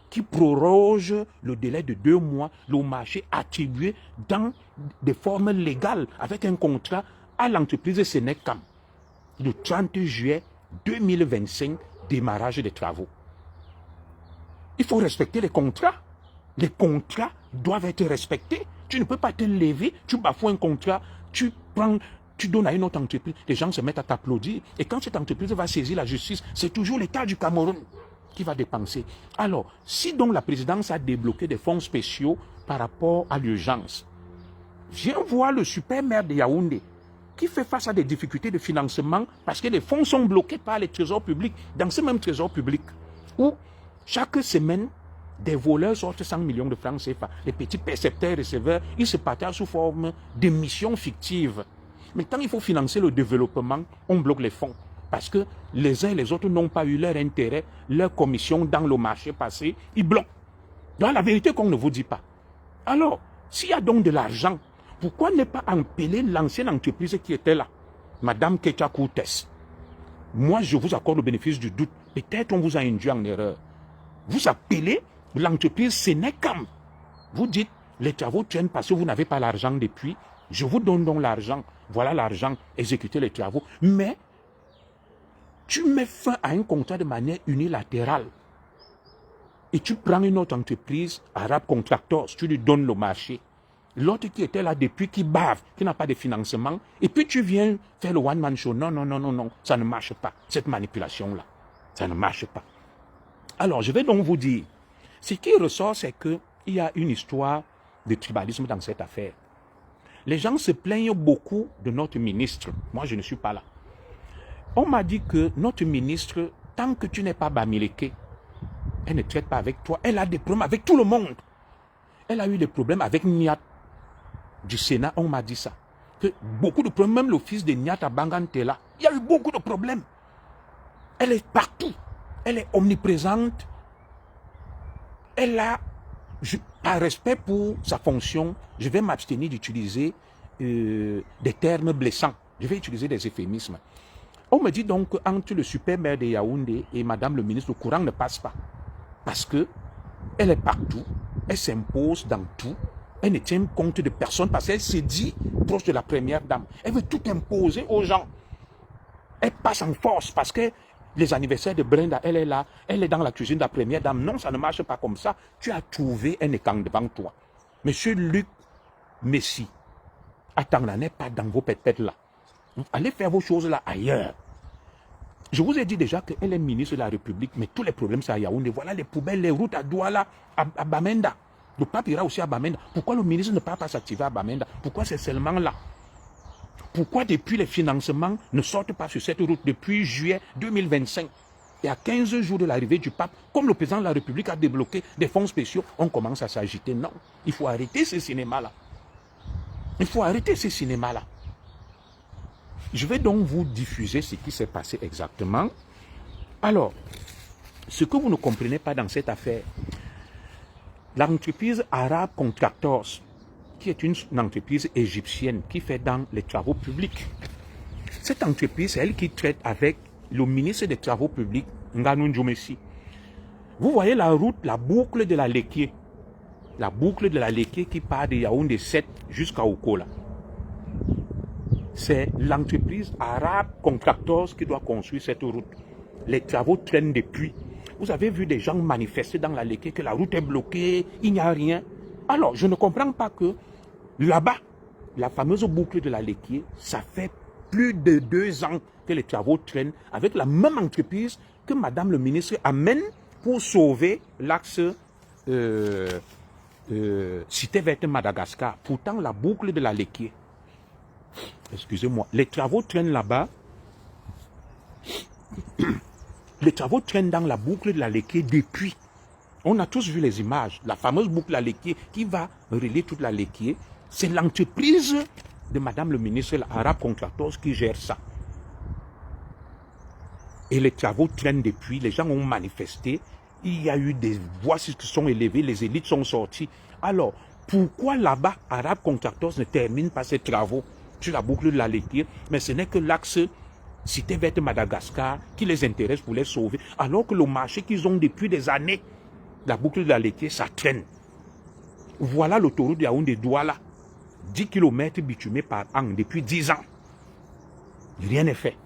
[SPEAKER 1] qui proroge le délai de 2 mois, le marché attribué dans des formes légales, avec un contrat à l'entreprise Sénécam. Le 30 juillet 2025, démarrage des travaux. Il faut respecter les contrats. Les contrats doivent être respectés. Tu ne peux pas te lever, tu bafoues un contrat, tu donnes à une autre entreprise, les gens se mettent à t'applaudir. Et quand cette entreprise va saisir la justice, c'est toujours l'État du Cameroun qui va dépenser. Alors, si donc la présidence a débloqué des fonds spéciaux par rapport à l'urgence, viens voir le super maire de Yaoundé qui fait face à des difficultés de financement parce que les fonds sont bloqués par les trésors publics, dans ce même trésor public, où chaque semaine, des voleurs sortent 100 millions de francs CFA. Les petits percepteurs et receveurs, ils se partagent sous forme de missions fictives. Mais quand il faut financer le développement, on bloque les fonds. Parce que les uns et les autres n'ont pas eu leur intérêt, leur commission dans le marché passé, ils bloquent. Donc la vérité qu'on ne vous dit pas. Alors, s'il y a donc de l'argent, pourquoi ne pas empeler l'ancienne entreprise qui était là, Madame Ketia Koutes? Moi, je vous accorde le bénéfice du doute. Peut-être on vous a induit en erreur. Vous appelez l'entreprise Sénécam. Vous dites, les travaux traînent parce que vous n'avez pas l'argent depuis. Je vous donne donc l'argent. Voilà l'argent, exécutez les travaux. Mais, tu mets fin à un contrat de manière unilatérale. Et tu prends une autre entreprise, Arab Contractors, tu lui donnes le marché. L'autre qui était là depuis, qui bave, qui n'a pas de financement. Et puis tu viens faire le one-man show. Non, non, non, non, non. Ça ne marche pas. Cette manipulation-là. Ça ne marche pas. Alors, je vais donc vous dire, ce qui ressort, c'est qu'il y a une histoire de tribalisme dans cette affaire. Les gens se plaignent beaucoup de notre ministre. Moi, je ne suis pas là. On m'a dit que notre ministre, tant que tu n'es pas Bamileke, elle ne traite pas avec toi. Elle a des problèmes avec tout le monde. Elle a eu des problèmes avec Niat du Sénat. On m'a dit ça. Que beaucoup de problèmes, même le fils de Niat à Bangantela, il y a eu beaucoup de problèmes. Elle est partout. Elle est omniprésente. Elle a, par respect pour sa fonction, je vais m'abstenir d'utiliser des termes blessants. Je vais utiliser des euphémismes. On me dit donc qu'entre le super maire de Yaoundé et Madame le ministre, le courant ne passe pas. Parce qu'elle est partout, elle s'impose dans tout, elle ne tient compte de personne parce qu'elle se dit proche de la première dame. Elle veut tout imposer aux gens. Elle passe en force parce que les anniversaires de Brenda, elle est là, elle est dans la cuisine de la première dame. Non, ça ne marche pas comme ça. Tu as trouvé un écran devant toi. Monsieur Luc Messi, attends, n'est pas dans vos pépettes là. Allez faire vos choses là ailleurs. Je vous ai dit déjà qu'elle est ministre de la République, mais tous les problèmes c'est à Yaoundé. Voilà les poubelles, les routes à Douala, à Bamenda. Le pape ira aussi à Bamenda. Pourquoi le ministre ne peut pas s'activer à Bamenda? Pourquoi c'est seulement là? Pourquoi depuis les financements ne sortent pas sur cette route depuis juillet 2025? Et à 15 jours de l'arrivée du pape, comme le président de la République a débloqué des fonds spéciaux, on commence à s'agiter. Non, il faut arrêter ce cinéma-là. Il faut arrêter ce cinéma-là. Je vais donc vous diffuser ce qui s'est passé exactement. Alors, ce que vous ne comprenez pas dans cette affaire, l'entreprise Arab Contractors, qui est une entreprise égyptienne qui fait dans les travaux publics. Cette entreprise, c'est elle qui traite avec le ministre des Travaux publics, Nganou Djomessi. Vous voyez la route, la boucle de la Lekié. La boucle de la Lekié qui part de Yaoundé 7 jusqu'à Okola. C'est l'entreprise Arab Contractors qui doit construire cette route. Les travaux traînent depuis. Vous avez vu des gens manifester dans la Lekié que la route est bloquée, il n'y a rien. Alors, je ne comprends pas que là-bas, la fameuse boucle de la Léquier, ça fait plus de 2 ans que les travaux traînent avec la même entreprise que Madame le ministre amène pour sauver l'axe Cité Verte Madagascar. Pourtant, la boucle de la Léquier, excusez-moi, les travaux traînent là-bas. Les travaux traînent dans la boucle de la Léquier depuis. On a tous vu les images. La fameuse boucle de la Léquier qui va relier toute la Léquier. C'est l'entreprise de Madame le ministre, l'Arabe Contractors, qui gère ça. Et les travaux traînent depuis. Les gens ont manifesté. Il y a eu des voix qui sont élevées. Les élites sont sorties. Alors, pourquoi là-bas, Arabe Contractors ne termine pas ses travaux sur la boucle de la Léquier? Mais ce n'est que l'axe Cité Verte Madagascar qui les intéresse pour les sauver. Alors que le marché qu'ils ont depuis des années, la boucle de la Léquier, ça traîne. Voilà l'autoroute de Yaoundé-Douala. 10 km bitumés par an depuis 10 ans. Rien n'est fait.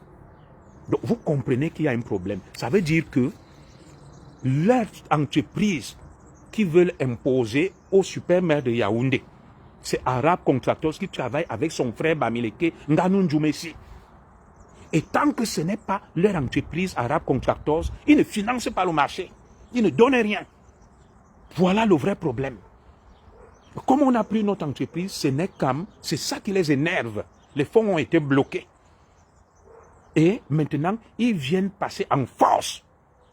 [SPEAKER 1] Donc vous comprenez qu'il y a un problème. Ça veut dire que leur entreprise qui veulent imposer au super maire de Yaoundé, c'est Arabe Contractors qui travaille avec son frère Bamileke Nganou Ndjoumessi. Et tant que ce n'est pas leur entreprise Arabe Contractors, ils ne financent pas le marché. Ils ne donnent rien. Voilà le vrai problème. Comme on a pris notre entreprise, c'est ça qui les énerve. Les fonds ont été bloqués. Et maintenant, ils viennent passer en force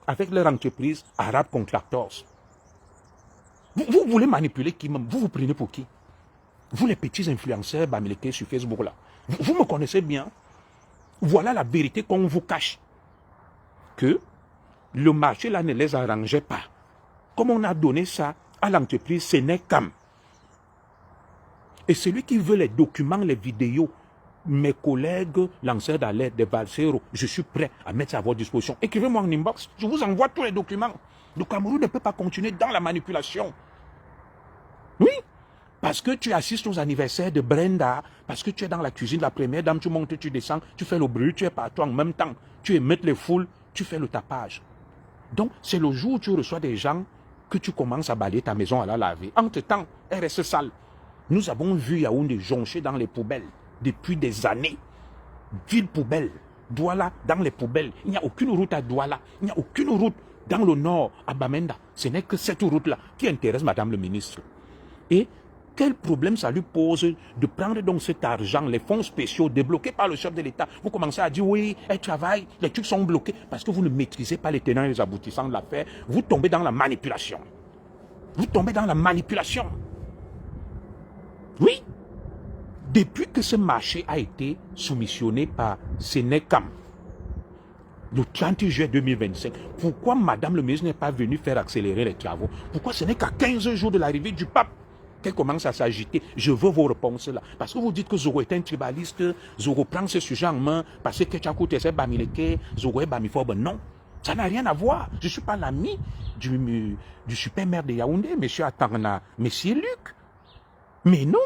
[SPEAKER 1] avec leur entreprise Arabe Contractors. Vous voulez manipuler qui même? Vous vous prenez pour qui? Vous les petits influenceurs bamileke sur Facebook là. Vous me connaissez bien. Voilà la vérité qu'on vous cache. Que le marché là ne les arrangeait pas. Comme on a donné ça à l'entreprise Sénécam. Et celui qui veut les documents, les vidéos, mes collègues lanceurs d'alerte, des valseros, je suis prêt à mettre ça à votre disposition. Écrivez-moi en inbox, je vous envoie tous les documents. Le Cameroun ne peut pas continuer dans la manipulation. Oui, parce que tu assistes aux anniversaires de Brenda, parce que tu es dans la cuisine, la première dame, tu montes, tu descends, tu fais le bruit, tu es partout en même temps, tu émettes les foules, tu fais le tapage. Donc, c'est le jour où tu reçois des gens que tu commences à balayer ta maison à la laver. Entre-temps, elle reste sale. Nous avons vu Yaoundé joncher dans les poubelles depuis des années. Ville poubelle, Douala dans les poubelles. Il n'y a aucune route à Douala. Il n'y a aucune route dans le nord à Bamenda. Ce n'est que cette route-là qui intéresse Madame le ministre. Et quel problème ça lui pose de prendre donc cet argent, les fonds spéciaux débloqués par le chef de l'État? Vous commencez à dire oui, elle travaille, les trucs sont bloqués parce que vous ne maîtrisez pas les tenants et les aboutissants de l'affaire. Vous tombez dans la manipulation. Vous tombez dans la manipulation. Oui, depuis que ce marché a été soumissionné par Sénécam, le 30 juillet 2025, pourquoi Madame le ministre n'est pas venue faire accélérer les travaux? Pourquoi ce n'est qu'à 15 jours de l'arrivée du pape qu'elle commence à s'agiter? Je veux vos réponses là. Parce que vous dites que Zoro est un tribaliste, Zoro prend ce sujet en main, parce que Tchakou Tessé Bamileke, Zoro est Bamifobe. Non, ça n'a rien à voir. Je ne suis pas l'ami du super maire de Yaoundé, M. Atangana, M. Luc. Mais non,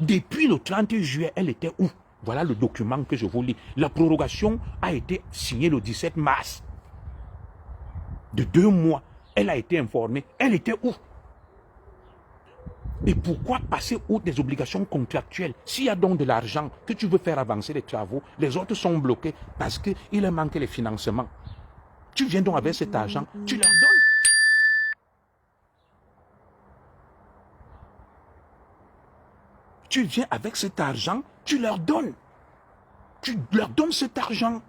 [SPEAKER 1] depuis le 30 juillet, elle était où? Voilà le document que je vous lis. La prorogation a été signée le 17 mars. De 2 mois, elle a été informée. Elle était où? Et pourquoi passer outre des obligations contractuelles? S'il y a donc de l'argent que tu veux faire avancer les travaux, les autres sont bloqués parce qu'il leur manque les financements. Tu viens donc avec cet argent, tu leur donnes. Tu viens avec cet argent, tu leur donnes. Tu leur donnes cet argent.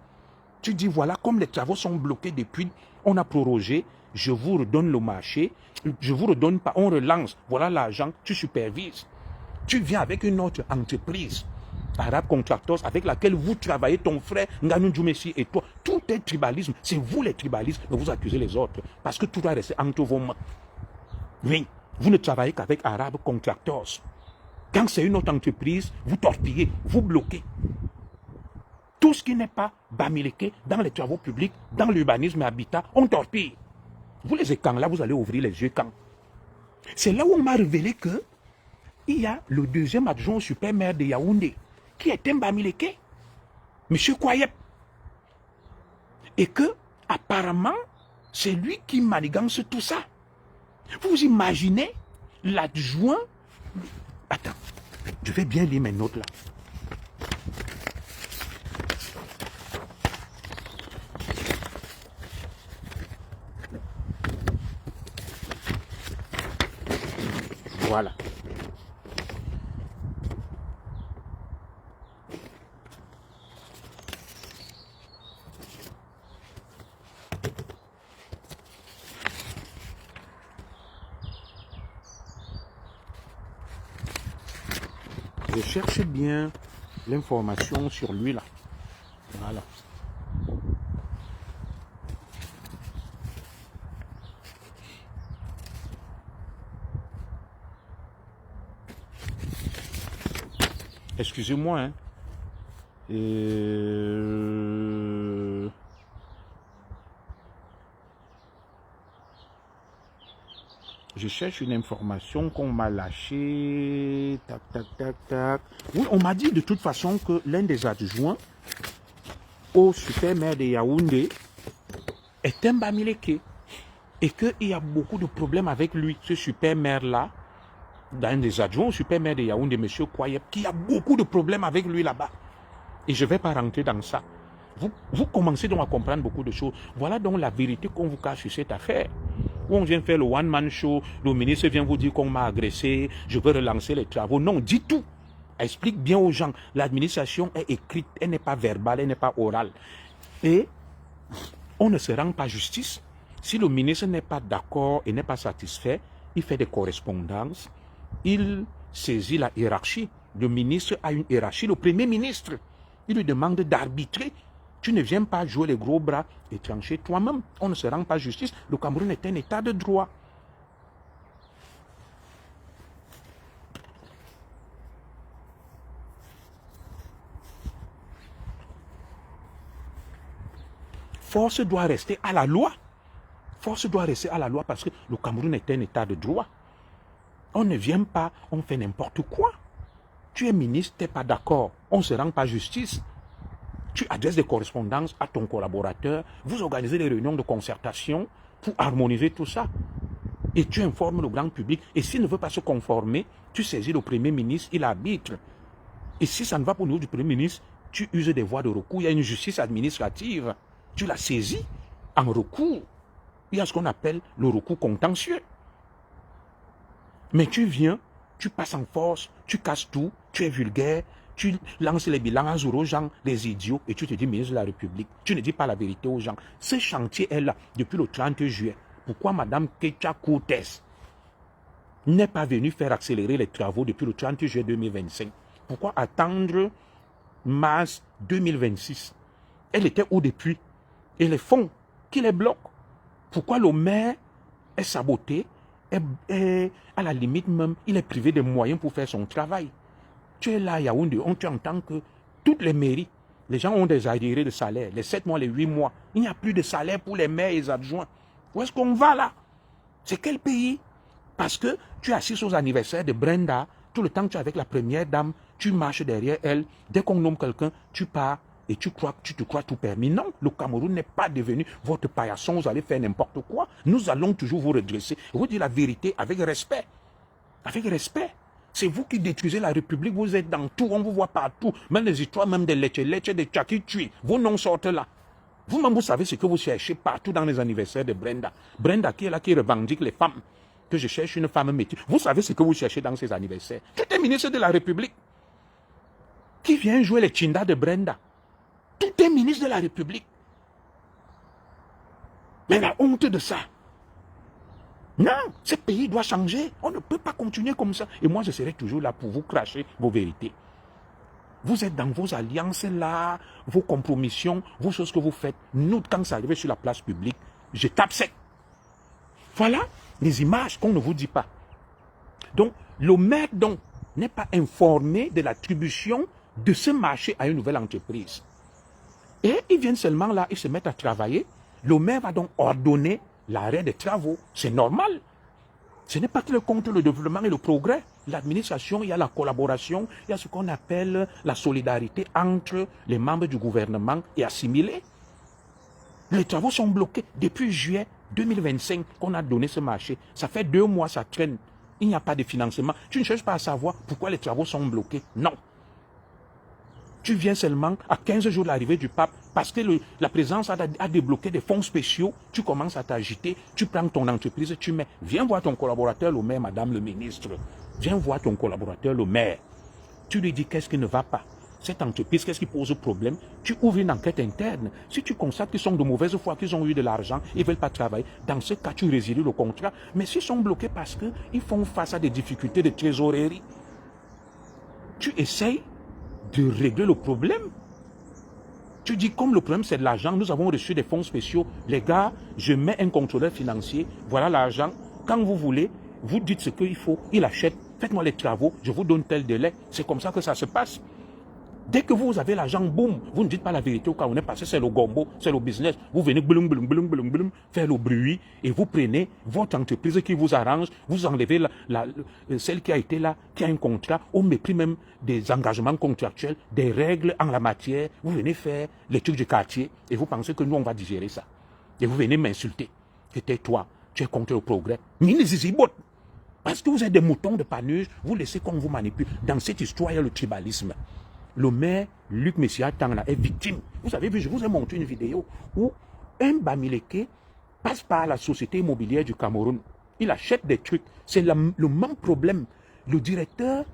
[SPEAKER 1] Tu dis, voilà, comme les travaux sont bloqués depuis, on a prorogé, je vous redonne le marché, je vous redonne pas, on relance, voilà l'argent, tu supervises. Tu viens avec une autre entreprise, Arabe Contractors, avec laquelle vous travaillez, ton frère Nganou Ndjoumessi et toi. Tout est tribalisme, c'est vous les tribalistes, mais vous accusez les autres, parce que tout doit rester entre vos mains. Oui, vous ne travaillez qu'avec Arabe Contractors. Quand c'est une autre entreprise, vous torpillez, vous bloquez. Tout ce qui n'est pas Bamileke dans les travaux publics, dans l'urbanisme et habitat, on torpille. Vous les écans là, vous allez ouvrir les yeux quand. C'est là où on m'a révélé que il y a le deuxième adjoint au super maire de Yaoundé, qui est un Bamileke, M. Kwayep. Et que, apparemment, c'est lui qui manigance tout ça. Vous imaginez l'adjoint... Attends, je vais bien lire mes notes là. Voilà. Je cherche bien l'information sur lui là. Voilà. Excusez-moi, hein. Je cherche une information qu'on m'a lâchée. Tac, tac, tac, tac. Oui, on m'a dit de toute façon que l'un des adjoints au super maire de Yaoundé est un Bamileke. Et qu'il y a beaucoup de problèmes avec lui, ce super maire-là. D'un des adjoints au super maire de Yaoundé, M. Kouayeb, qui a beaucoup de problèmes avec lui là-bas. Et je ne vais pas rentrer dans ça. Vous commencez donc à comprendre beaucoup de choses. Voilà donc la vérité qu'on vous cache sur cette affaire. Où on vient faire le one-man show, le ministre vient vous dire qu'on m'a agressé, je veux relancer les travaux. Non, dis tout. Explique bien aux gens. L'administration est écrite, elle n'est pas verbale, elle n'est pas orale. Et on ne se rend pas justice. Si le ministre n'est pas d'accord et n'est pas satisfait, il fait des correspondances, il saisit la hiérarchie. Le ministre a une hiérarchie, le premier ministre. Il lui demande d'arbitrer. Tu ne viens pas jouer les gros bras et trancher toi-même. On ne se rend pas justice. Le Cameroun est un état de droit. Force doit rester à la loi. Force doit rester à la loi parce que le Cameroun est un état de droit. On ne vient pas, on fait n'importe quoi. Tu es ministre, tu n'es pas d'accord. On ne se rend pas justice. Tu adresses des correspondances à ton collaborateur. Vous organisez des réunions de concertation pour harmoniser tout ça. Et tu informes le grand public. Et s'il ne veut pas se conformer, tu saisis le Premier ministre, il arbitre. Et si ça ne va pas au niveau du Premier ministre, tu uses des voies de recours. Il y a une justice administrative. Tu la saisis en recours. Il y a ce qu'on appelle le recours contentieux. Mais tu viens, tu passes en force, tu casses tout, tu es vulgaire, tu lances les bilans à jour aux gens, les idiots, et tu te dis ministre de la République. Tu ne dis pas la vérité aux gens. Ce chantier est là depuis le 30 juillet. Pourquoi Mme Kecha Cortez n'est pas venue faire accélérer les travaux depuis le 30 juillet 2025? Pourquoi attendre mars 2026? Elle était où depuis? Et les fonds qui les bloquent? Pourquoi le maire est saboté? Et à la limite même, il est privé de moyens pour faire son travail. Tu es là à Yaoundé, tu entends que toutes les mairies, les gens ont des arriérés de salaire, les 7 mois, les 8 mois. Il n'y a plus de salaire pour les maires et les adjoints. Où est-ce qu'on va là? C'est quel pays? Parce que tu assistes aux anniversaires de Brenda, tout le temps que tu es avec la première dame, tu marches derrière elle, dès qu'on nomme quelqu'un, tu pars et tu te crois tout permis. Non, le Cameroun n'est pas devenu votre paillasson, vous allez faire n'importe quoi. Nous allons toujours vous redresser. Vous dire la vérité avec respect. Avec respect. C'est vous qui détruisez la République, vous êtes dans tout, on vous voit partout. Même les histoires, même des leches, des tchaki-tui, vos noms sortent là. Vous-même, vous savez ce que vous cherchez partout dans les anniversaires de Brenda. Brenda qui est là, qui revendique les femmes. Que je cherche une femme métier. Vous savez ce que vous cherchez dans ces anniversaires. Tout est ministre de la République. Qui vient jouer les chindas de Brenda? Tout est ministre de la République. Mais la honte de ça. Non, ce pays doit changer. On ne peut pas continuer comme ça. Et moi, je serai toujours là pour vous cracher vos vérités. Vous êtes dans vos alliances là, vos compromissions, vos choses que vous faites. Nous, quand ça arrive sur la place publique, je tape sec. Voilà les images qu'on ne vous dit pas. Donc, le maire donc n'est pas informé de l'attribution de ce marché à une nouvelle entreprise. Et ils viennent seulement là, ils se mettent à travailler. Le maire va donc ordonner l'arrêt des travaux. C'est normal. Ce n'est pas que le contre le développement et le progrès. L'administration, il y a la collaboration, il y a ce qu'on appelle la solidarité entre les membres du gouvernement et assimilés. Les travaux sont bloqués depuis juillet 2025 qu'on a donné ce marché. Ça fait 2 mois, ça traîne. il n'y a pas de financement. Tu ne cherches pas à savoir pourquoi les travaux sont bloqués. Non. Tu viens seulement à 15 jours de l'arrivée du pape parce que la présidence a débloqué des fonds spéciaux. Tu commences à t'agiter, tu prends ton entreprise, tu mets. Viens voir ton collaborateur le maire, madame le ministre. Viens voir ton collaborateur le maire. Tu lui dis qu'est-ce qui ne va pas. Cette entreprise, qu'est-ce qui pose problème? Tu ouvres une enquête interne. Si tu constates qu'ils sont de mauvaise foi, qu'ils ont eu de l'argent, ils ne veulent pas travailler, dans ce cas, tu résilies le contrat. Mais s'ils sont bloqués parce qu'ils font face à des difficultés de trésorerie, tu essayes de régler le problème. Tu dis, comme le problème c'est de l'argent, nous avons reçu des fonds spéciaux. Les gars, je mets un contrôleur financier, voilà l'argent. Quand vous voulez, vous dites ce qu'il faut, il achète, faites-moi les travaux, je vous donne tel délai. C'est comme ça que ça se passe. Dès que vous avez l'argent, boum, vous ne dites pas la vérité au cas où on est passé, c'est le gombo, c'est le business. Vous venez blum, blum, blum, blum, blum, faire le bruit et vous prenez votre entreprise qui vous arrange, vous enlevez celle qui a été là, qui a un contrat, au mépris même des engagements contractuels, des règles en la matière. Vous venez faire les trucs du quartier et vous pensez que nous, on va digérer ça. Et vous venez m'insulter. Que tais-toi, tu es contre le progrès. Parce que vous êtes des moutons de Panurge, vous laissez qu'on vous manipule. Dans cette histoire, il y a le tribalisme. Le maire Luc Messia Tangla est victime. Vous avez vu, je vous ai montré une vidéo où un Bamileke passe par la société immobilière du Cameroun. Il achète des trucs. C'est le même problème. Le directeur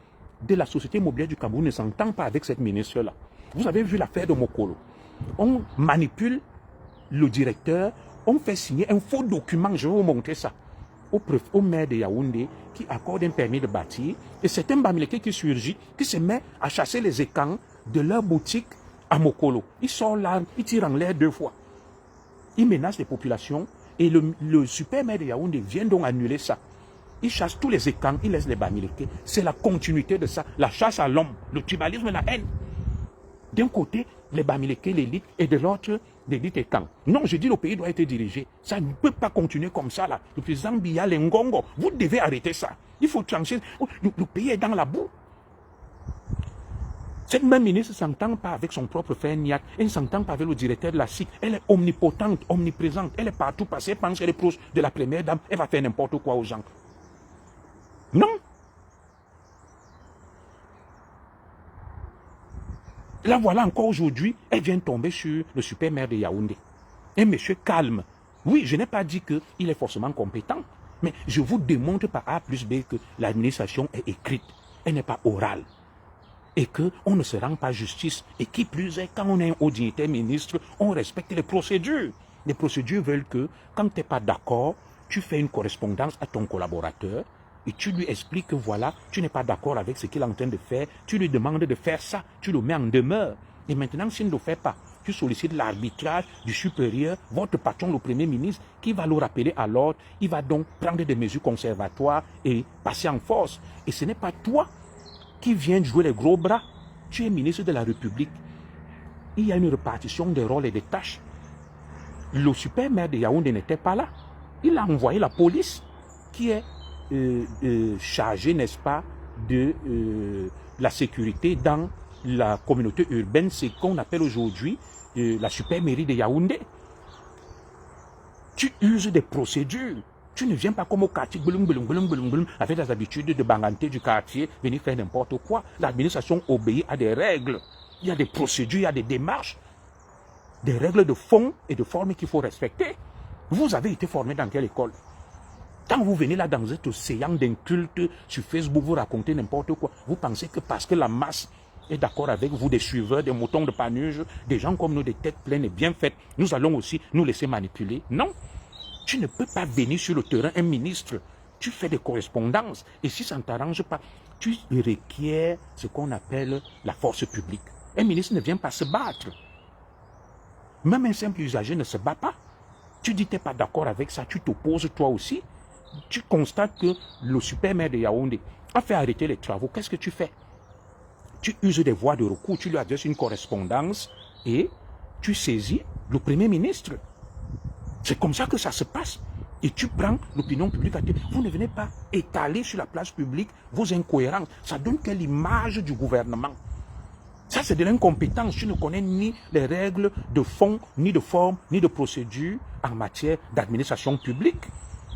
[SPEAKER 1] de la société immobilière du Cameroun ne s'entend pas avec cette ministre-là. Vous avez vu l'affaire de Mokolo. On manipule le directeur, on fait signer un faux document, je vais vous montrer ça, au maire de Yaoundé, qui accorde un permis de bâtir, et c'est un Bamileke qui surgit, qui se met à chasser les écans de leur boutique à Mokolo. Il sort l'arme, il tire en l'air 2 fois. Il menace les populations, et le super maire de Yaoundé vient donc annuler ça. Il chasse tous les écans, il laisse les Bamileke. C'est la continuité de ça, la chasse à l'homme, le tribalisme et la haine. D'un côté, les Bamileke, l'élite, et de l'autre, l'élite et camp. Non, je dis le pays doit être dirigé. Ça ne peut pas continuer comme ça, là. Le président Biya Lengongo, vous devez arrêter ça. Il faut trancher. Le pays est dans la boue. Cette même ministre ne s'entend pas avec son propre frère Niak. Elle ne s'entend pas avec le directeur de la SIC. Elle est omnipotente, omniprésente. Elle est partout passée. Elle pense qu'elle est proche de la première dame. Elle va faire n'importe quoi aux gens. Non. Là, voilà encore aujourd'hui, elle vient tomber sur le super maire de Yaoundé. Un monsieur calme. Oui, je n'ai pas dit qu'il est forcément compétent, mais je vous démontre par A plus B que l'administration est écrite, elle n'est pas orale. Et qu'on ne se rend pas justice. Et qui plus est, quand on est un haut dignitaire ministre, on respecte les procédures. Les procédures veulent que, quand tu n'es pas d'accord, tu fais une correspondance à ton collaborateur, et tu lui expliques que voilà, tu n'es pas d'accord avec ce qu'il est en train de faire, tu lui demandes de faire ça, tu le mets en demeure. Et maintenant, s'il ne le fait pas, tu sollicites l'arbitrage du supérieur, votre patron, le Premier ministre, qui va le rappeler à l'ordre, il va donc prendre des mesures conservatoires et passer en force. Et ce n'est pas toi qui viens jouer les gros bras, tu es ministre de la République. Il y a une répartition des rôles et des tâches. Le super maire de Yaoundé n'était pas là. Il a envoyé la police qui est chargé, n'est-ce pas, de la sécurité dans la communauté urbaine, c'est qu'on appelle aujourd'hui la super mairie de Yaoundé. Tu uses des procédures. Tu ne viens pas comme au quartier, avec les habitudes de banganté du quartier, venir faire n'importe quoi. L'administration obéit à des règles. Il y a des procédures, il y a des démarches, des règles de fond et de forme qu'il faut respecter. Vous avez été formé dans quelle école? Quand vous venez là dans cet océan d'incultes sur Facebook, vous racontez n'importe quoi, vous pensez que parce que la masse est d'accord avec vous, des suiveurs, des moutons de Panurge, des gens comme nous, des têtes pleines et bien faites, nous allons aussi nous laisser manipuler? Non, tu ne peux pas venir sur le terrain, un ministre, tu fais des correspondances, et si ça ne t'arrange pas, tu requiers ce qu'on appelle la force publique. Un ministre ne vient pas se battre. Même un simple usager ne se bat pas. Tu dis que tu n'es pas d'accord avec ça, tu t'opposes toi aussi. Tu constates que le super maire de Yaoundé a fait arrêter les travaux. Qu'est-ce que tu fais? Tu uses des voies de recours, tu lui adresses une correspondance et tu saisis le Premier ministre. C'est comme ça que ça se passe. Et tu prends l'opinion publique à dire, vous ne venez pas étaler sur la place publique vos incohérences. Ça donne quelle image du gouvernement? Ça, c'est de l'incompétence. Tu ne connais ni les règles de fond, ni de forme, ni de procédure en matière d'administration publique.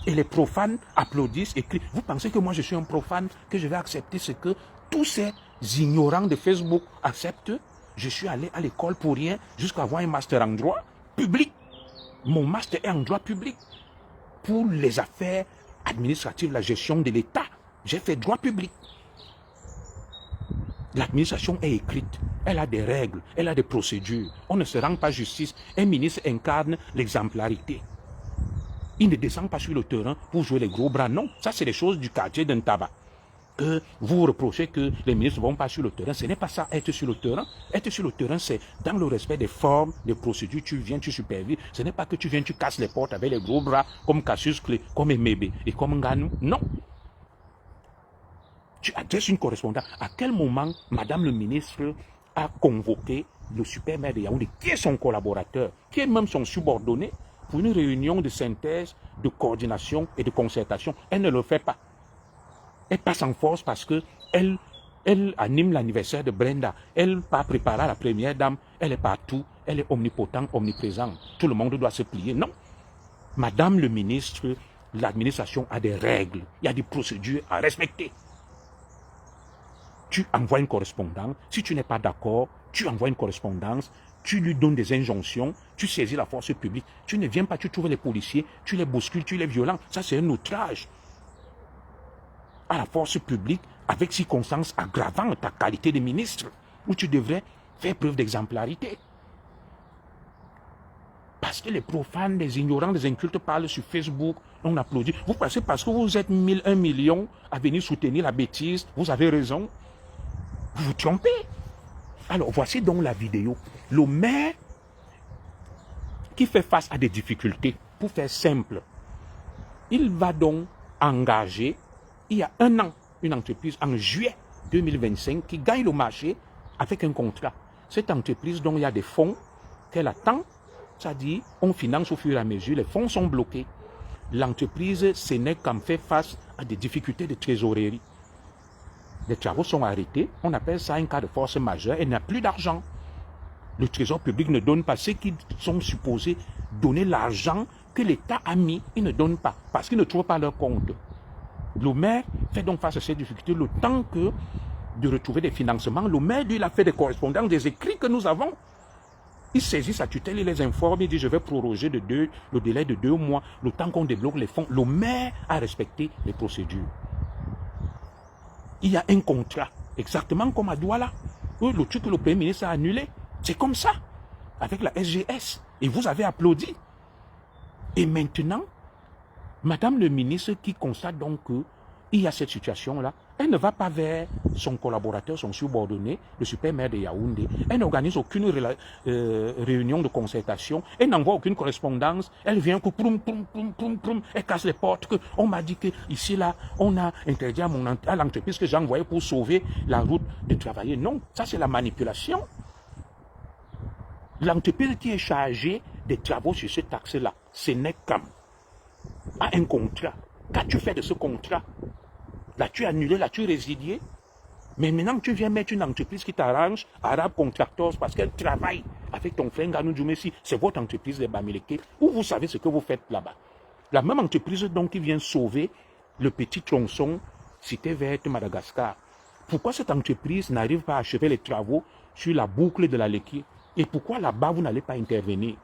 [SPEAKER 1] Et les profanes applaudissent et crient. Vous pensez que moi je suis un profane, que je vais accepter ce que tous ces ignorants de Facebook acceptent? Je suis allé à l'école pour rien jusqu'à avoir un master en droit public. Mon master est en droit public. Pour les affaires administratives, la gestion de l'État, j'ai fait droit public. L'administration est écrite, elle a des règles, elle a des procédures. On ne se rend pas justice. Un ministre incarne l'exemplarité. Il ne descend pas sur le terrain pour jouer les gros bras. Non, ça c'est des choses du quartier d'un tabac. Que vous reprochez que les ministres ne vont pas sur le terrain. Ce n'est pas ça, être sur le terrain. Être sur le terrain, c'est dans le respect des formes, des procédures. Tu viens, tu supervises. Ce n'est pas que tu viens, tu casses les portes avec les gros bras, comme Cassius Clay, comme Emebe et comme Nganou. Non. Tu adresses une correspondance. À quel moment Madame le ministre a convoqué le super maire de Yaoundé, qui est son collaborateur, qui est même son subordonné, pour une réunion de synthèse, de coordination et de concertation? Elle ne le fait pas. Elle passe en force parce qu'elle anime l'anniversaire de Brenda. Elle part préparer la première dame. Elle est partout. Elle est omnipotente, omniprésente. Tout le monde doit se plier. Non. Madame le ministre, l'administration a des règles. Il y a des procédures à respecter. Tu envoies une correspondance. Si tu n'es pas d'accord, tu envoies une correspondance. Tu lui donnes des injonctions. Tu saisis la force publique. Tu ne viens pas, tu trouves les policiers. Tu les bouscules, tu les violences. Ça, c'est un outrage à la force publique avec circonstances aggravant ta qualité de ministre, où tu devrais faire preuve d'exemplarité. Parce que les profanes, les ignorants, les incultes parlent sur Facebook, on applaudit. Vous pensez parce que vous êtes 1 million à venir soutenir la bêtise, vous avez raison. Vous vous trompez. Alors voici donc la vidéo. Le maire qui fait face à des difficultés, pour faire simple, il va donc engager, il y a un an, une entreprise en juillet 2025 qui gagne le marché avec un contrat. Cette entreprise dont il y a des fonds qu'elle attend, c'est-à-dire on finance au fur et à mesure, les fonds sont bloqués. L'entreprise Sénècam fait face à des difficultés de trésorerie. Les travaux sont arrêtés, on appelle ça un cas de force majeure, elle n'a plus d'argent. Le trésor public ne donne pas. Ceux qui sont supposés donner l'argent que l'État a mis, ils ne donnent pas, parce qu'ils ne trouvent pas leur compte. Le maire fait donc face à ces difficultés le temps que de retrouver des financements. Le maire, lui, il a fait des correspondances, des écrits que nous avons. Il saisit sa tutelle, il les informe, il dit je vais proroger le délai de 2 mois, le temps qu'on débloque les fonds. Le maire a respecté les procédures. Il y a un contrat, exactement comme à Douala. Le truc que le Premier ministre a annulé, c'est comme ça, avec la SGS. Et vous avez applaudi. Et maintenant, Madame le ministre qui constate donc qu'il y a cette situation-là, elle ne va pas vers son collaborateur, son subordonné, le super maire de Yaoundé. Elle n'organise aucune réunion de concertation. Elle n'envoie aucune correspondance. Elle vient que elle casse les portes. On m'a dit que ici, là, on a interdit à l'entreprise que j'ai envoyée pour sauver la route de travailler. Non, ça c'est la manipulation. L'entreprise qui est chargée des travaux sur cet axe-là, Sénècam, a un contrat. Qu'as-tu fait de ce contrat? L'as-tu annulé, l'as-tu résilié? Mais maintenant tu viens mettre une entreprise qui t'arrange, Arabe Contractors, parce qu'elle travaille avec ton frère Nganou Djoumessi. C'est votre entreprise de Bamileke, où vous savez ce que vous faites là-bas. La même entreprise donc qui vient sauver le petit tronçon Cité Verte Madagascar. Pourquoi cette entreprise n'arrive pas à achever les travaux sur la boucle de la Leki? Et pourquoi là-bas vous n'allez pas intervenir?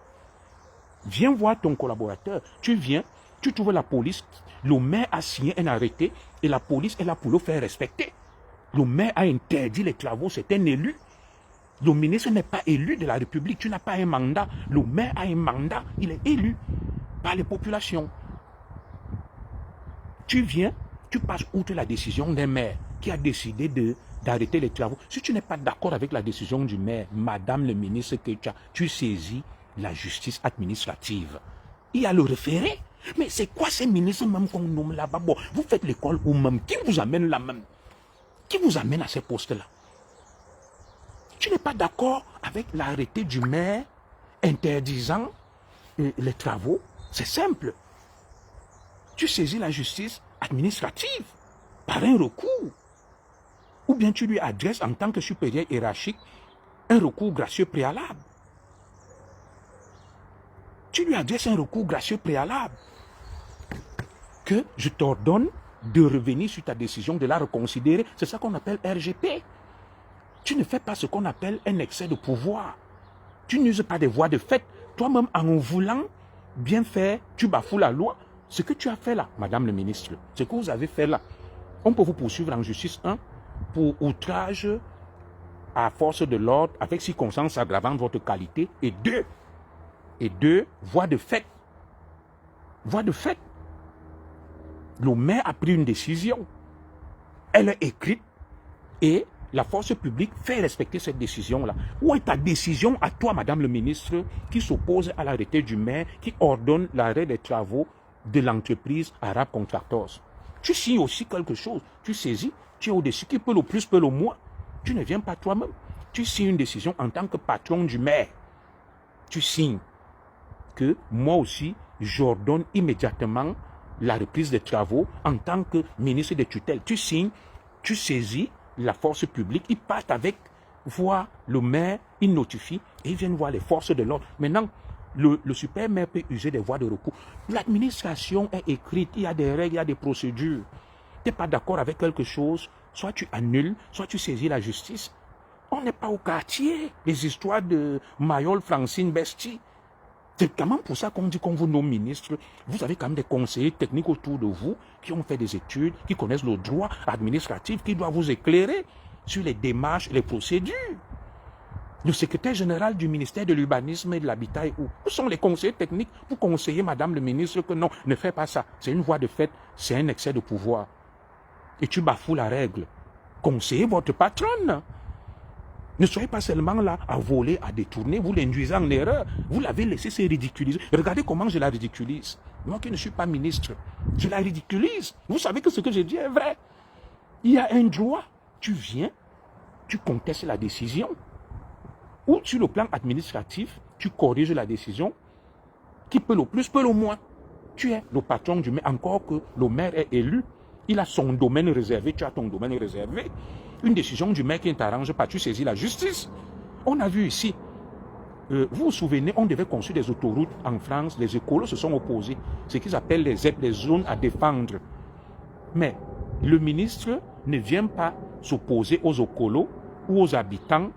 [SPEAKER 1] Viens voir ton collaborateur. Tu viens, tu trouves la police. Le maire a signé un arrêté et la police est là pour le faire respecter. Le maire a interdit les travaux, c'est un élu. Le ministre n'est pas élu de la République, tu n'as pas un mandat. Le maire a un mandat, il est élu par les populations. Tu viens, tu passes outre la décision d'un maire qui a décidé d'arrêter les travaux. Si tu n'es pas d'accord avec la décision du maire, Madame le ministre Kecha, tu saisis la justice administrative. Il y a le référé. Mais c'est quoi ces ministres même qu'on nomme là-bas? Bon, vous faites l'école ou même, qui vous amène là même? Qui vous amène à ces postes-là? Tu n'es pas d'accord avec l'arrêté du maire interdisant les travaux? C'est simple. Tu saisis la justice administrative par un recours. Ou bien tu lui adresses en tant que supérieur hiérarchique un recours gracieux préalable. Tu lui adresses un recours gracieux préalable. que je t'ordonne de revenir sur ta décision, de la reconsidérer. C'est ça qu'on appelle RGP. Tu ne fais pas ce qu'on appelle un excès de pouvoir. Tu n'uses pas des voies de fait. Toi-même, en voulant bien faire, tu bafoues la loi. Ce que tu as fait là, Madame le ministre, ce que vous avez fait là, on peut vous poursuivre en justice, pour outrage à force de l'ordre avec circonstances aggravantes de votre qualité, et deux, voie de fait. Voie de fait. Le maire a pris une décision. Elle est écrite et la force publique fait respecter cette décision-là. Où est ta décision à toi, Madame le ministre, qui s'oppose à l'arrêté du maire, qui ordonne l'arrêt des travaux de l'entreprise Arabe Contractors? Tu signes aussi quelque chose. Tu saisis, tu es au-dessus, qui peut le plus, peut le moins. Tu ne viens pas toi-même. Tu signes une décision en tant que patron du maire. Tu signes que moi aussi, j'ordonne immédiatement la reprise des travaux en tant que ministre de tutelle. Tu signes, tu saisis la force publique, ils partent avec, voir le maire, ils notifient et ils viennent voir les forces de l'ordre. Maintenant, le super maire peut user des voies de recours. L'administration est écrite, il y a des règles, il y a des procédures. Tu n'es pas d'accord avec quelque chose, soit tu annules, soit tu saisis la justice. On n'est pas au quartier. Les histoires de Mayol, Francine, Besti. C'est quand même pour ça qu'on dit qu'on vous nomme ministre. Vous avez quand même des conseillers techniques autour de vous qui ont fait des études, qui connaissent le droit administratif, qui doivent vous éclairer sur les démarches et les procédures. Le secrétaire général du ministère de l'Urbanisme et de l'Habitat, où sont les conseillers techniques pour conseiller Madame le ministre que non, ne fais pas ça. C'est une voie de fait, c'est un excès de pouvoir. Et tu bafoues la règle. Conseillez votre patronne. Ne soyez pas seulement là à voler, à détourner, vous l'induisez en erreur. Vous l'avez laissé se ridiculiser. Regardez comment je la ridiculise. Moi qui ne suis pas ministre, je la ridiculise. Vous savez que ce que je dis est vrai. Il y a un droit. Tu viens, tu contestes la décision. Ou sur le plan administratif, tu corriges la décision. Qui peut le plus, peut le moins. Tu es le patron du maire. Encore que le maire est élu. Il a son domaine réservé, tu as ton domaine réservé. Une décision du maire qui ne t'arrange pas, tu saisis la justice. On a vu ici, vous vous souvenez, on devait construire des autoroutes en France, les écolos se sont opposés. Ce qu'ils appellent les ZEP, les zones à défendre. Mais le ministre ne vient pas s'opposer aux écolos ou aux habitants,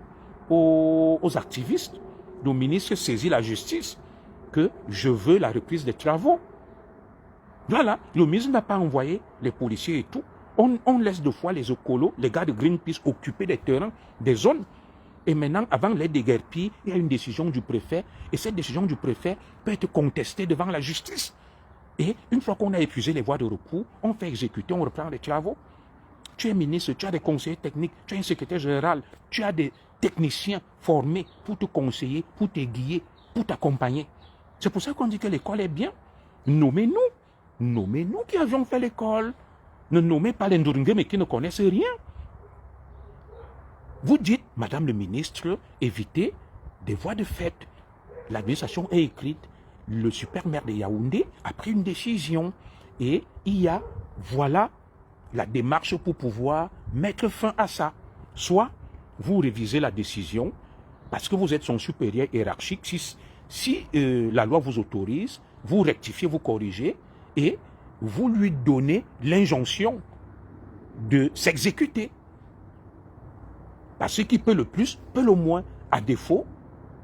[SPEAKER 1] aux activistes. Le ministre saisit la justice que je veux la reprise des travaux. Voilà, le ministre n'a pas envoyé les policiers et tout. On laisse deux fois les écolos, les gars de Greenpeace occuper des terrains, des zones. Et maintenant, avant les déguerpir, il y a une décision du préfet. Et cette décision du préfet peut être contestée devant la justice. Et une fois qu'on a épuisé les voies de recours, on fait exécuter, on reprend les travaux. Tu es ministre, tu as des conseillers techniques, tu as un secrétaire général, tu as des techniciens formés pour te conseiller, pour t'aiguiller, pour t'accompagner. C'est pour ça qu'on dit que l'école est bien. Nommez-nous. Nommez-nous qui avions fait l'école. Ne nommez pas les Ndouringué mais qui ne connaissent rien. Vous dites, Madame le ministre, évitez des voies de fait. L'administration est écrite. Le super maire de Yaoundé a pris une décision. Et il y a, voilà, la démarche pour pouvoir mettre fin à ça. Soit vous révisez la décision parce que vous êtes son supérieur hiérarchique. Si la loi vous autorise, vous rectifiez, vous corrigez et vous lui donnez l'injonction de s'exécuter. Parce qu'il peut le plus, peut le moins. À défaut,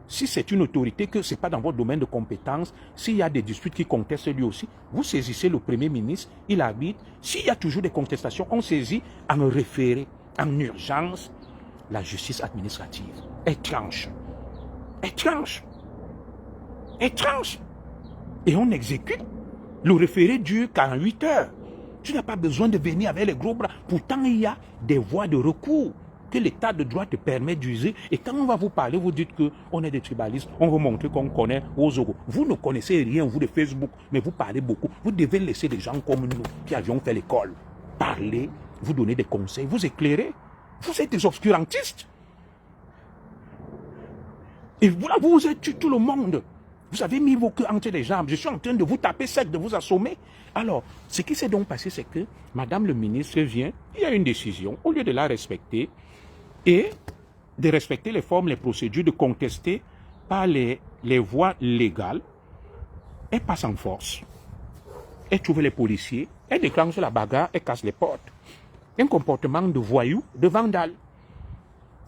[SPEAKER 1] si c'est une autorité que ce n'est pas dans votre domaine de compétence, s'il y a des disputes qui contestent lui aussi, vous saisissez le Premier ministre, il arbitre. S'il y a toujours des contestations, on saisit en référé, en urgence, la justice administrative. Étrange. Étrange. Étrange. Et on exécute. Le référé dure 48 heures. Tu n'as pas besoin de venir avec les gros bras. Pourtant, il y a des voies de recours que l'état de droit te permet d'user. Et quand on va vous parler, vous dites qu'on est des tribalistes, on veut montrer qu'on connaît aux euros. Vous ne connaissez rien, vous, de Facebook, mais vous parlez beaucoup. Vous devez laisser des gens comme nous, qui avions fait l'école, parler, vous donner des conseils, vous éclairer. Vous êtes des obscurantistes. Et voilà, vous êtes tout le monde. Vous avez mis vos queues entre les jambes. Je suis en train de vous taper sec, de vous assommer. Alors, ce qui s'est donc passé, c'est que Madame le ministre vient, il y a une décision, au lieu de la respecter, et de respecter les formes, les procédures, de contester par les voies légales, elle passe en force. elle trouve les policiers, elle déclenche la bagarre, elle casse les portes. Un comportement de voyou, de vandale.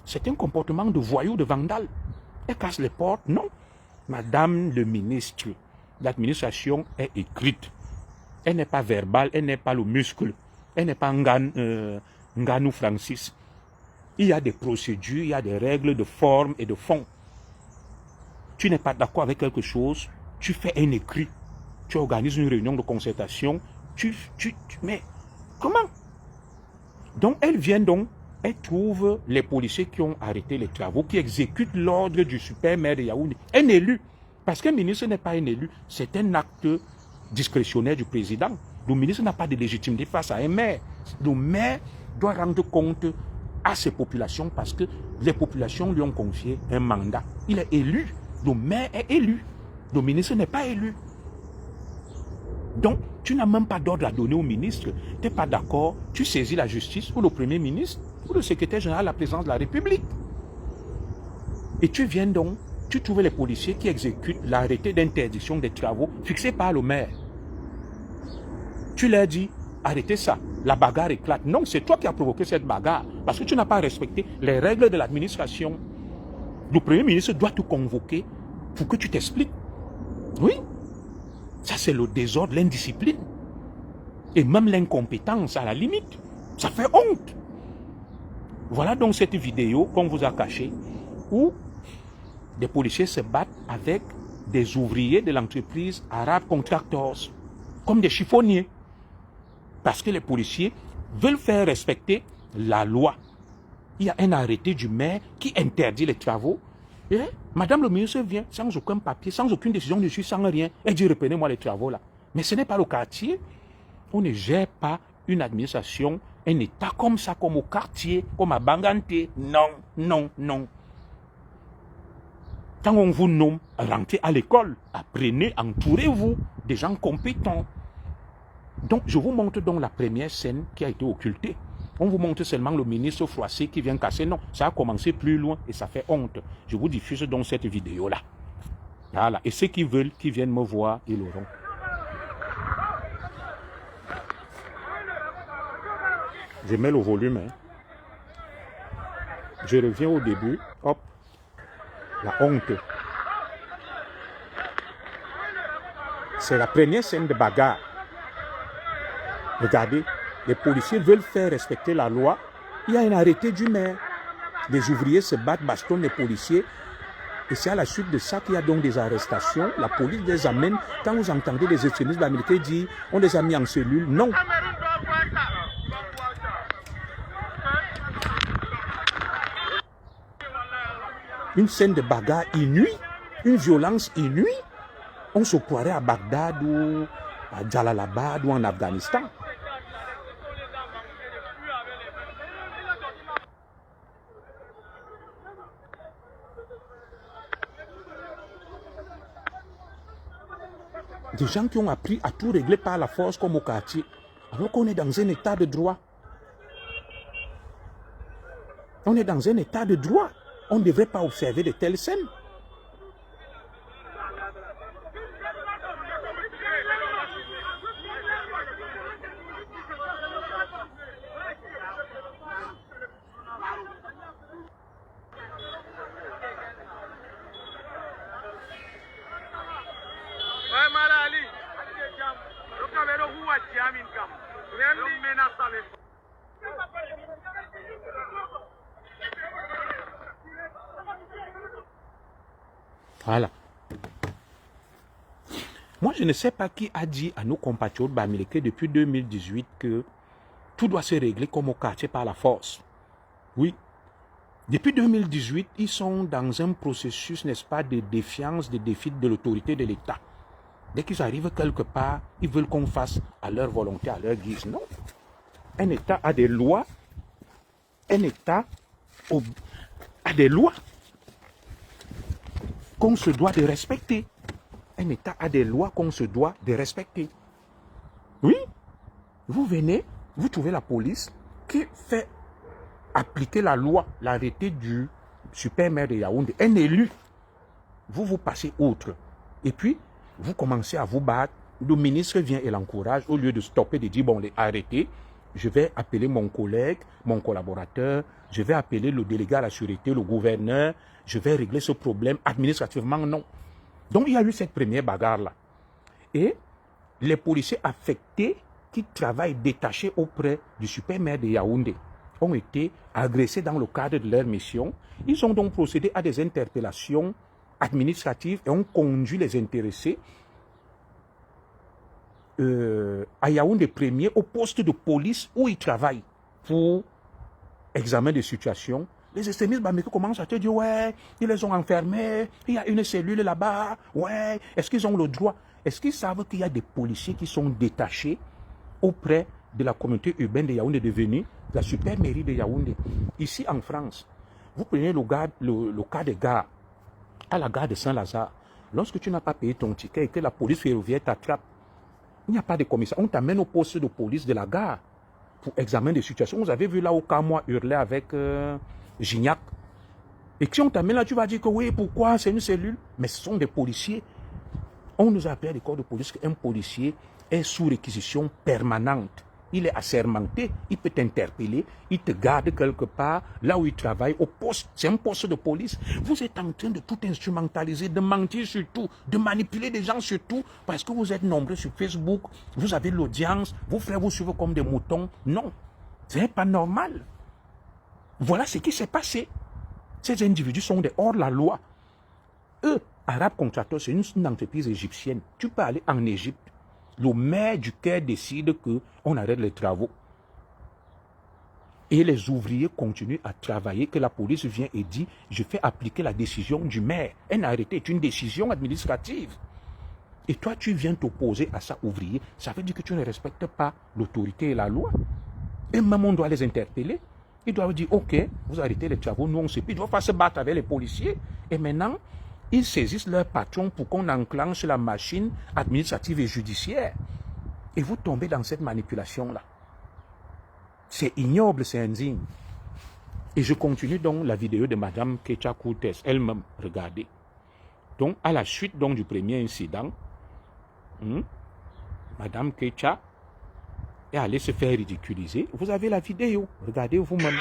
[SPEAKER 1] C'est un comportement de voyou, de vandale. Elle casse les portes, non. Madame le ministre, l'administration est écrite. Elle n'est pas verbale, elle n'est pas le muscle. Elle n'est pas Nganou Francis. Il y a des procédures, il y a des règles de forme et de fond. Tu n'es pas d'accord avec quelque chose, tu fais un écrit, tu organises une réunion de concertation, mais comment? Donc elle vient donc, elle trouve les policiers qui ont arrêté les travaux, qui exécutent l'ordre du super maire de Yaoundé, un élu. Parce qu'un ministre n'est pas un élu, c'est un acte discrétionnaire du président. Le ministre n'a pas de légitimité face à un maire. Le maire doit rendre compte à ses populations parce que les populations lui ont confié un mandat. Il est élu. Le maire est élu. Le ministre n'est pas élu. Donc, tu n'as même pas d'ordre à donner au ministre. Tu n'es pas d'accord, tu saisis la justice ou le premier ministre ou le secrétaire général de la présidence de la République. Et tu viens donc, tu trouves les policiers qui exécutent l'arrêté d'interdiction des travaux fixé par le maire. Tu leur dis, arrêtez ça, la bagarre éclate. Non, c'est toi qui as provoqué cette bagarre parce que tu n'as pas respecté les règles de l'administration. Le premier ministre doit te convoquer pour que tu t'expliques. Oui, ça c'est le désordre, l'indiscipline. Et même l'incompétence à la limite. Ça fait honte. Voilà donc cette vidéo qu'on vous a cachée où des policiers se battent avec des ouvriers de l'entreprise Arabe Contractors comme des chiffonniers. Parce que les policiers veulent faire respecter la loi. Il y a un arrêté du maire qui interdit les travaux. Et Madame le ministre vient sans aucun papier, sans aucune décision de justice, sans rien. Elle dit reprenez-moi les travaux là. Mais ce n'est pas le quartier. On ne gère pas une administration, un État comme ça, comme au quartier, comme à Banganté. Non, non, non. Quand on vous nomme, rentrez à l'école, apprenez, entourez-vous des gens compétents. Donc, je vous montre donc la première scène qui a été occultée. On vous montre seulement le ministre Froissé qui vient casser. Non, ça a commencé plus loin et ça fait honte. Je vous diffuse donc cette vidéo-là. Voilà. Et ceux qui veulent, qui viennent me voir, ils l'auront. Je mets le volume. Hein. Je reviens au début. Hop. La honte. C'est la première scène de bagarre. Regardez, les policiers veulent faire respecter la loi. Il y a un arrêté du maire. Les ouvriers se battent, bastonnent les policiers. Et c'est à la suite de ça qu'il y a donc des arrestations. La police les amène. Quand vous entendez les extrémistes américains dire on les a mis en cellule, non. Une scène de bagarre inouïe, une violence inouïe. On se croirait à Bagdad ou à Jalalabad ou en Afghanistan. Des gens qui ont appris à tout régler par la force comme au quartier, alors qu'on est dans un état de droit. On est dans un état de droit. On ne devrait pas observer de telles scènes. Voilà. Moi, je ne sais pas qui a dit à nos compatriotes bamileke depuis 2018 que tout doit se régler comme au quartier par la force. Oui. Depuis 2018, ils sont dans un processus, n'est-ce pas, de défiance, de défi de l'autorité de l'État. Dès qu'ils arrivent quelque part, ils veulent qu'on fasse à leur volonté, à leur guise. Non. Un État a des lois. Un État a des lois qu'on se doit de respecter. Un État a des lois qu'on se doit de respecter. Oui. Vous venez, vous trouvez la police qui fait appliquer la loi, l'arrêté du super maire de Yaoundé, un élu. Vous passez outre. Et puis, vous commencez à vous battre le ministre vient et l'encourage, au lieu de stopper, de dire, bon, arrêtez, je vais appeler mon collègue, mon collaborateur, je vais appeler le délégué à la sûreté, le gouverneur, je vais régler ce problème. Administrativement, non. Donc, il y a eu cette première bagarre-là. Et les policiers affectés qui travaillent détachés auprès du super-maire de Yaoundé ont été agressés dans le cadre de leur mission. Ils ont donc procédé à des interpellations administratives et ont conduit les intéressés à Yaoundé premier au poste de police où ils travaillent pour examen de situation. Les extrémistes bamèques commencent à te dire, ouais, ils les ont enfermés, il y a une cellule là-bas, ouais, est-ce qu'ils ont le droit? Est-ce qu'ils savent qu'il y a des policiers qui sont détachés auprès de la communauté urbaine de Yaoundé devenue la super mairie de Yaoundé? Ici en France, vous prenez le cas des gares, à la gare de Saint-Lazare, lorsque tu n'as pas payé ton ticket et que la police ferroviaire t'attrape, il n'y a pas de commissaire. On t'amène au poste de police de la gare pour examen de situation. Vous avez vu là où Kamoa hurlait avec Gignac. Et si on t'amène là, tu vas dire que oui, pourquoi c'est une cellule? Mais ce sont des policiers. On nous a appris à l'école de police qu'un policier est sous réquisition permanente. Il est assermenté, il peut t'interpeller, il te garde quelque part, là où il travaille, au poste. C'est un poste de police. Vous êtes en train de tout instrumentaliser, de mentir sur tout, de manipuler des gens sur tout, parce que vous êtes nombreux sur Facebook, vous avez l'audience, vos frères vous suivent comme des moutons. Non, ce n'est pas normal. Voilà ce qui s'est passé. Ces individus sont des hors la loi. Eux, Arab Contractors, c'est une entreprise égyptienne. Tu peux aller en Égypte. Le maire du Caire décide qu'on arrête les travaux. Et les ouvriers continuent à travailler, que la police vient et dit, je fais appliquer la décision du maire. Un arrêté est une décision administrative. Et toi, tu viens t'opposer à ça, ouvrier. Ça veut dire que tu ne respectes pas l'autorité et la loi. Et même on doit les interpeller. Ils doivent dire, ok, vous arrêtez les travaux, nous on se pille. Ils ne doivent pas se battre avec les policiers. Et maintenant, ils saisissent leur patron pour qu'on enclenche la machine administrative et judiciaire. Et vous tombez dans cette manipulation-là. C'est ignoble, c'est indigne. Et je continue donc la vidéo de Madame Kecha Cortez, elle-même, regardez. Donc, à la suite donc, du premier incident, Madame Kecha est allée se faire ridiculiser. Vous avez la vidéo, regardez vous-même.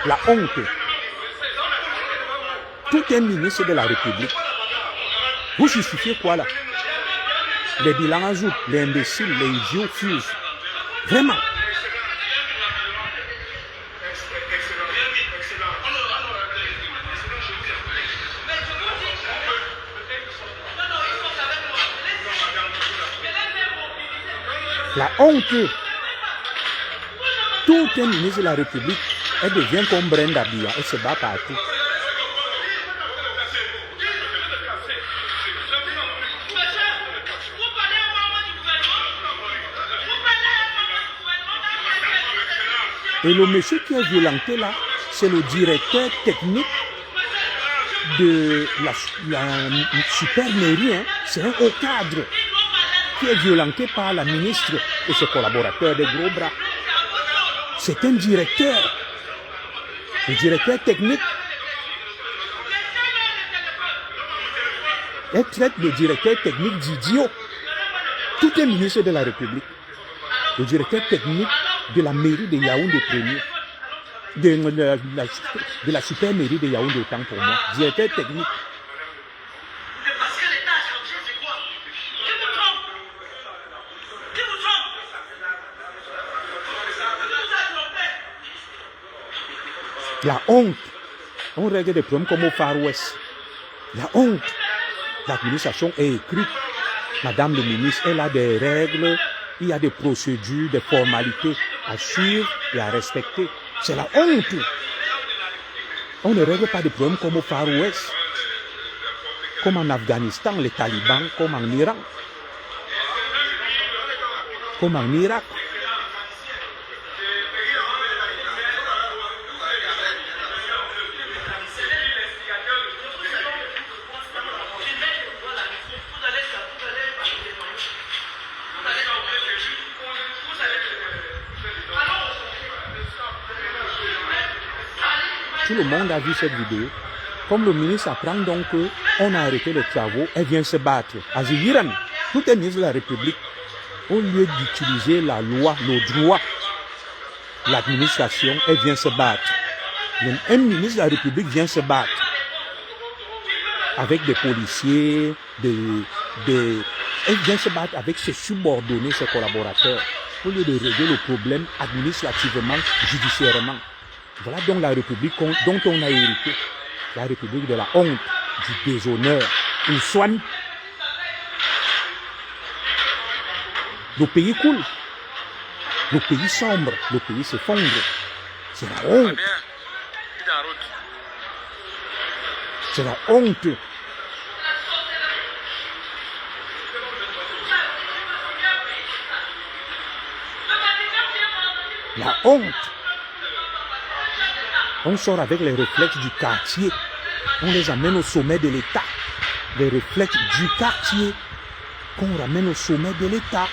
[SPEAKER 1] La honte. Tout un ministre de la République. Vous justifiez quoi là? Les bilans ajoutent, les imbéciles, les idiots fusent. Vraiment. La honte. Tout un ministre de la République, elle devient comme Brenda Bia, elle se bat partout. Et le monsieur qui est violenté là, c'est le directeur technique de la super mairie. Hein. C'est un haut cadre qui est violenté par la ministre et ses collaborateurs des gros bras. C'est un directeur. Le directeur technique. Elle traite le directeur technique d'idiot. Tout est ministre de la République. Le directeur technique de la mairie de Yaoundé premier, de la super mairie de Yaoundé autant pour moi, directeur technique.
[SPEAKER 2] Parce que l'État a changé, c'est quoi? Qui vous trompe? Qui vous trompe? Qui vous a trompé?
[SPEAKER 1] La honte. On règle des problèmes comme au Far West. La honte. L'administration est écrite. Madame le ministre, elle a des règles. Il y a des procédures, des formalités à suivre et à respecter. C'est la honte. On ne règle pas de problèmes comme au Far West, comme en Afghanistan, les talibans, comme en Iran, comme en Irak. Tout le monde a vu cette vidéo. Comme le ministre apprend donc qu'on a arrêté les travaux, elle vient se battre. Azigiran, Tout un ministre de la République, au lieu d'utiliser la loi, le droit, l'administration, elle vient se battre. Un ministre de la République vient se battre avec des policiers, elle vient se battre avec ses subordonnés, ses collaborateurs, au lieu de régler le problème administrativement, judiciairement. Voilà donc la République dont on a hérité. La République de la honte, du déshonneur. Où soigne. Le pays coule. Le pays sombre. Le pays s'effondre. C'est la honte. C'est la honte. La honte. On sort avec les réflexes du quartier. On les amène au sommet de l'État. Les réflexes du quartier qu'on ramène au sommet de l'État.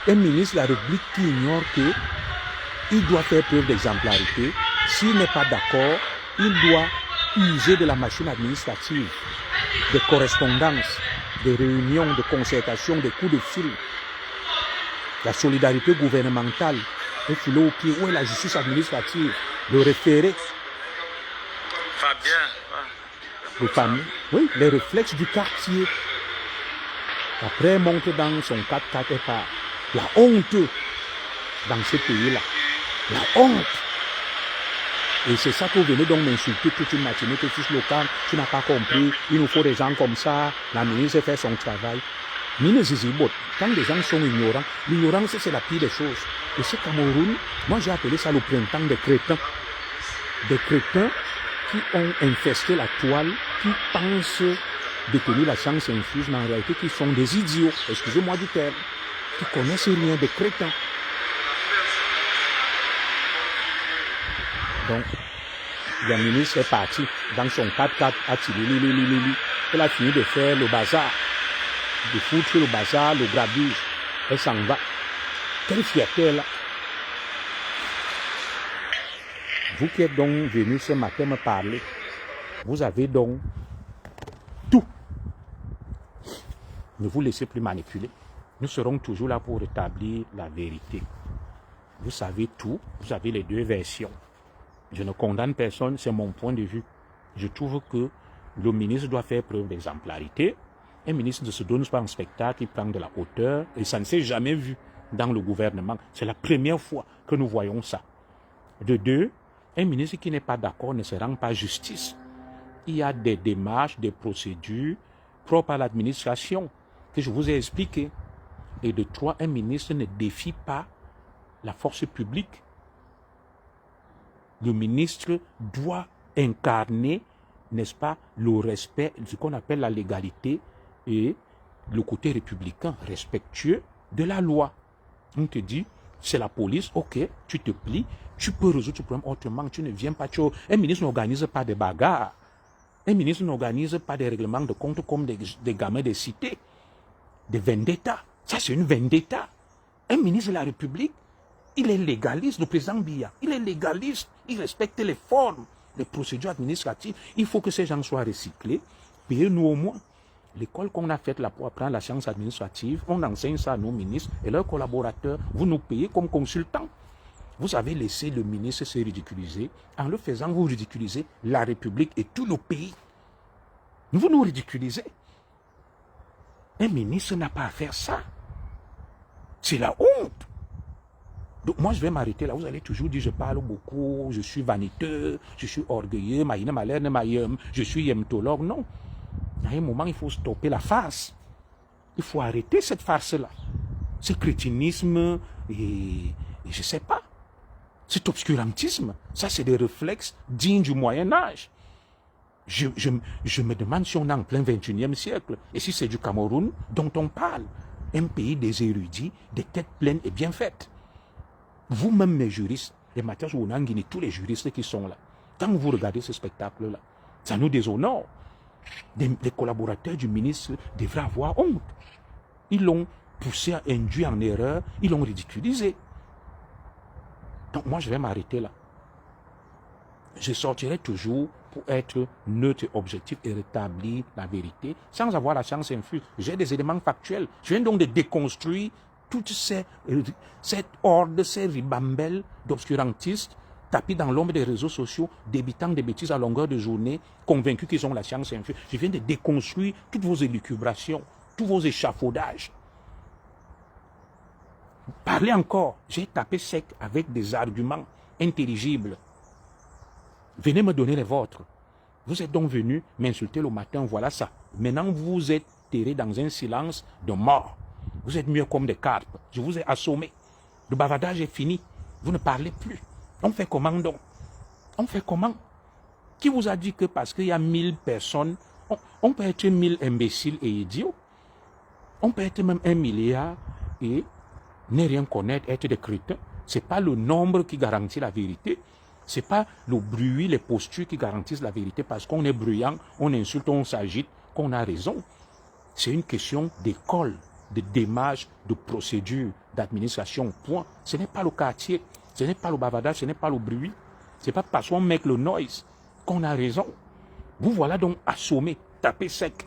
[SPEAKER 1] Un ministre de la République qui ignore qu'il doit faire preuve d'exemplarité. S'il n'est pas d'accord, il doit user de la machine administrative, des correspondances, des réunions, de concertation, des coups de fil, la solidarité gouvernementale, le filet au pied, où est la justice administrative, le référé. Le fameux, oui, les réflexes du quartier. Après, monte dans son 4x4 et part. La honte dans ce pays-là. La honte. Et c'est ça que vous venez donc m'insulter toute une matinée, que fils local, tu n'as pas compris, il nous faut des gens comme ça, la ministre fait son travail. Mine zizibot, quand les gens sont ignorants, l'ignorance c'est la pire des choses. Et ce Cameroun, moi j'ai appelé ça le printemps des crétins. Des crétins qui ont infesté la toile, qui pensent détenir la science infuse, mais en réalité qui sont des idiots, excusez-moi du terme, qui connaissent rien, des crétins. Donc, le ministre est parti dans son 4x4 à Tilili. Elle a fini de faire le bazar, de foutre le bazar, le grabuge. Elle s'en va. Quelle fierté là. Vous qui êtes donc venu ce matin me parler, vous avez donc tout. Ne vous laissez plus manipuler. Nous serons toujours là pour rétablir la vérité. Vous savez tout, vous avez les deux versions. Je ne condamne personne, c'est mon point de vue. Je trouve que le ministre doit faire preuve d'exemplarité. Un ministre ne se donne pas en spectacle, il prend de la hauteur, et ça ne s'est jamais vu dans le gouvernement. C'est la première fois que nous voyons ça. De deux, un ministre qui n'est pas d'accord ne se rend pas justice. Il y a des démarches, des procédures propres à l'administration que je vous ai expliquées. Et de trois, un ministre ne défie pas la force publique. Le ministre doit incarner, n'est-ce pas, le respect, ce qu'on appelle la légalité et le côté républicain, respectueux de la loi. On te dit, c'est la police, ok, tu te plies, tu peux résoudre ce problème autrement, tu ne viens pas. Un ministre n'organise pas des bagarres. Un ministre n'organise pas des règlements de compte comme des gamins des cités, des vendettas. Ça, c'est une vendetta. Un ministre de la République, il est légaliste, le président Biya. Il est légaliste, il respecte les formes, les procédures administratives. Il faut que ces gens soient recyclés. Payez-nous au moins. L'école qu'on a faite là pour apprendre la science administrative, on enseigne ça à nos ministres et leurs collaborateurs. Vous nous payez comme consultants. Vous avez laissé le ministre se ridiculiser. En le faisant, vous ridiculisez la République et tout le pays. Vous nous ridiculisez. Un ministre n'a pas à faire ça. C'est la honte. Donc moi, je vais m'arrêter là. Vous allez toujours dire, je parle beaucoup, je suis vaniteux, je suis orgueilleux, je suis yemtologue. Non. À un moment, il faut stopper la farce. Il faut arrêter cette farce-là. Ce crétinisme et je ne sais pas. Cet obscurantisme, ça c'est des réflexes dignes du Moyen-Âge. Je me demande si on est en plein 21e siècle. Et si c'est du Cameroun dont on parle. Un pays des érudits, des têtes pleines et bien faites. Vous-même, mes juristes, les Mathias Ounanguini, tous les juristes qui sont là, quand vous regardez ce spectacle-là, ça nous déshonore. Les collaborateurs du ministre devraient avoir honte. Ils l'ont poussé à induire en erreur, ils l'ont ridiculisé. Donc moi, je vais m'arrêter là. Je sortirai toujours pour être neutre et objectif et rétablir la vérité sans avoir la science infuse. J'ai des éléments factuels. Je viens donc de déconstruire toutes cette horde, ces ribambelles d'obscurantistes tapis dans l'ombre des réseaux sociaux, débitant des bêtises à longueur de journée, convaincus qu'ils ont la science infuse. Je viens de déconstruire toutes vos élucubrations, tous vos échafaudages. Parlez encore. J'ai tapé sec avec des arguments intelligibles. Venez me donner les vôtres. Vous êtes donc venu m'insulter le matin, voilà ça. Maintenant, vous êtes terré dans un silence de mort. Vous êtes mieux comme des carpes. Je vous ai assommé. Le bavardage est fini. Vous ne parlez plus. On fait comment donc? On fait comment? Qui vous a dit que parce qu'il y a 1000 personnes, on peut être 1000 imbéciles et idiots? On peut être même 1 milliard et ne rien connaître, être des crétins. Ce n'est pas le nombre qui garantit la vérité. Ce n'est pas le bruit, les postures qui garantissent la vérité parce qu'on est bruyant, on insulte, on s'agite, qu'on a raison. C'est une question d'école, de démarche, de procédure, d'administration, point. Ce n'est pas le quartier, ce n'est pas le bavardage, ce n'est pas le bruit. Ce n'est pas parce qu'on met le noise qu'on a raison. Vous voilà donc assommés, tapés sec.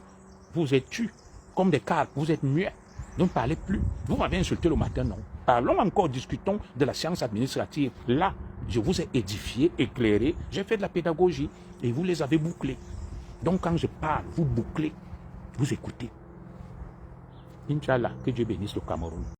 [SPEAKER 1] Vous êtes tués comme des carpes, vous êtes muets. Ne parlez plus. Vous m'avez insulté le matin, non. Parlons encore, discutons de la science administrative. Là, je vous ai édifié, éclairé, j'ai fait de la pédagogie et vous les avez bouclés. Donc quand je parle, vous bouclez, vous écoutez. Inch'Allah, que Dieu bénisse le Cameroun.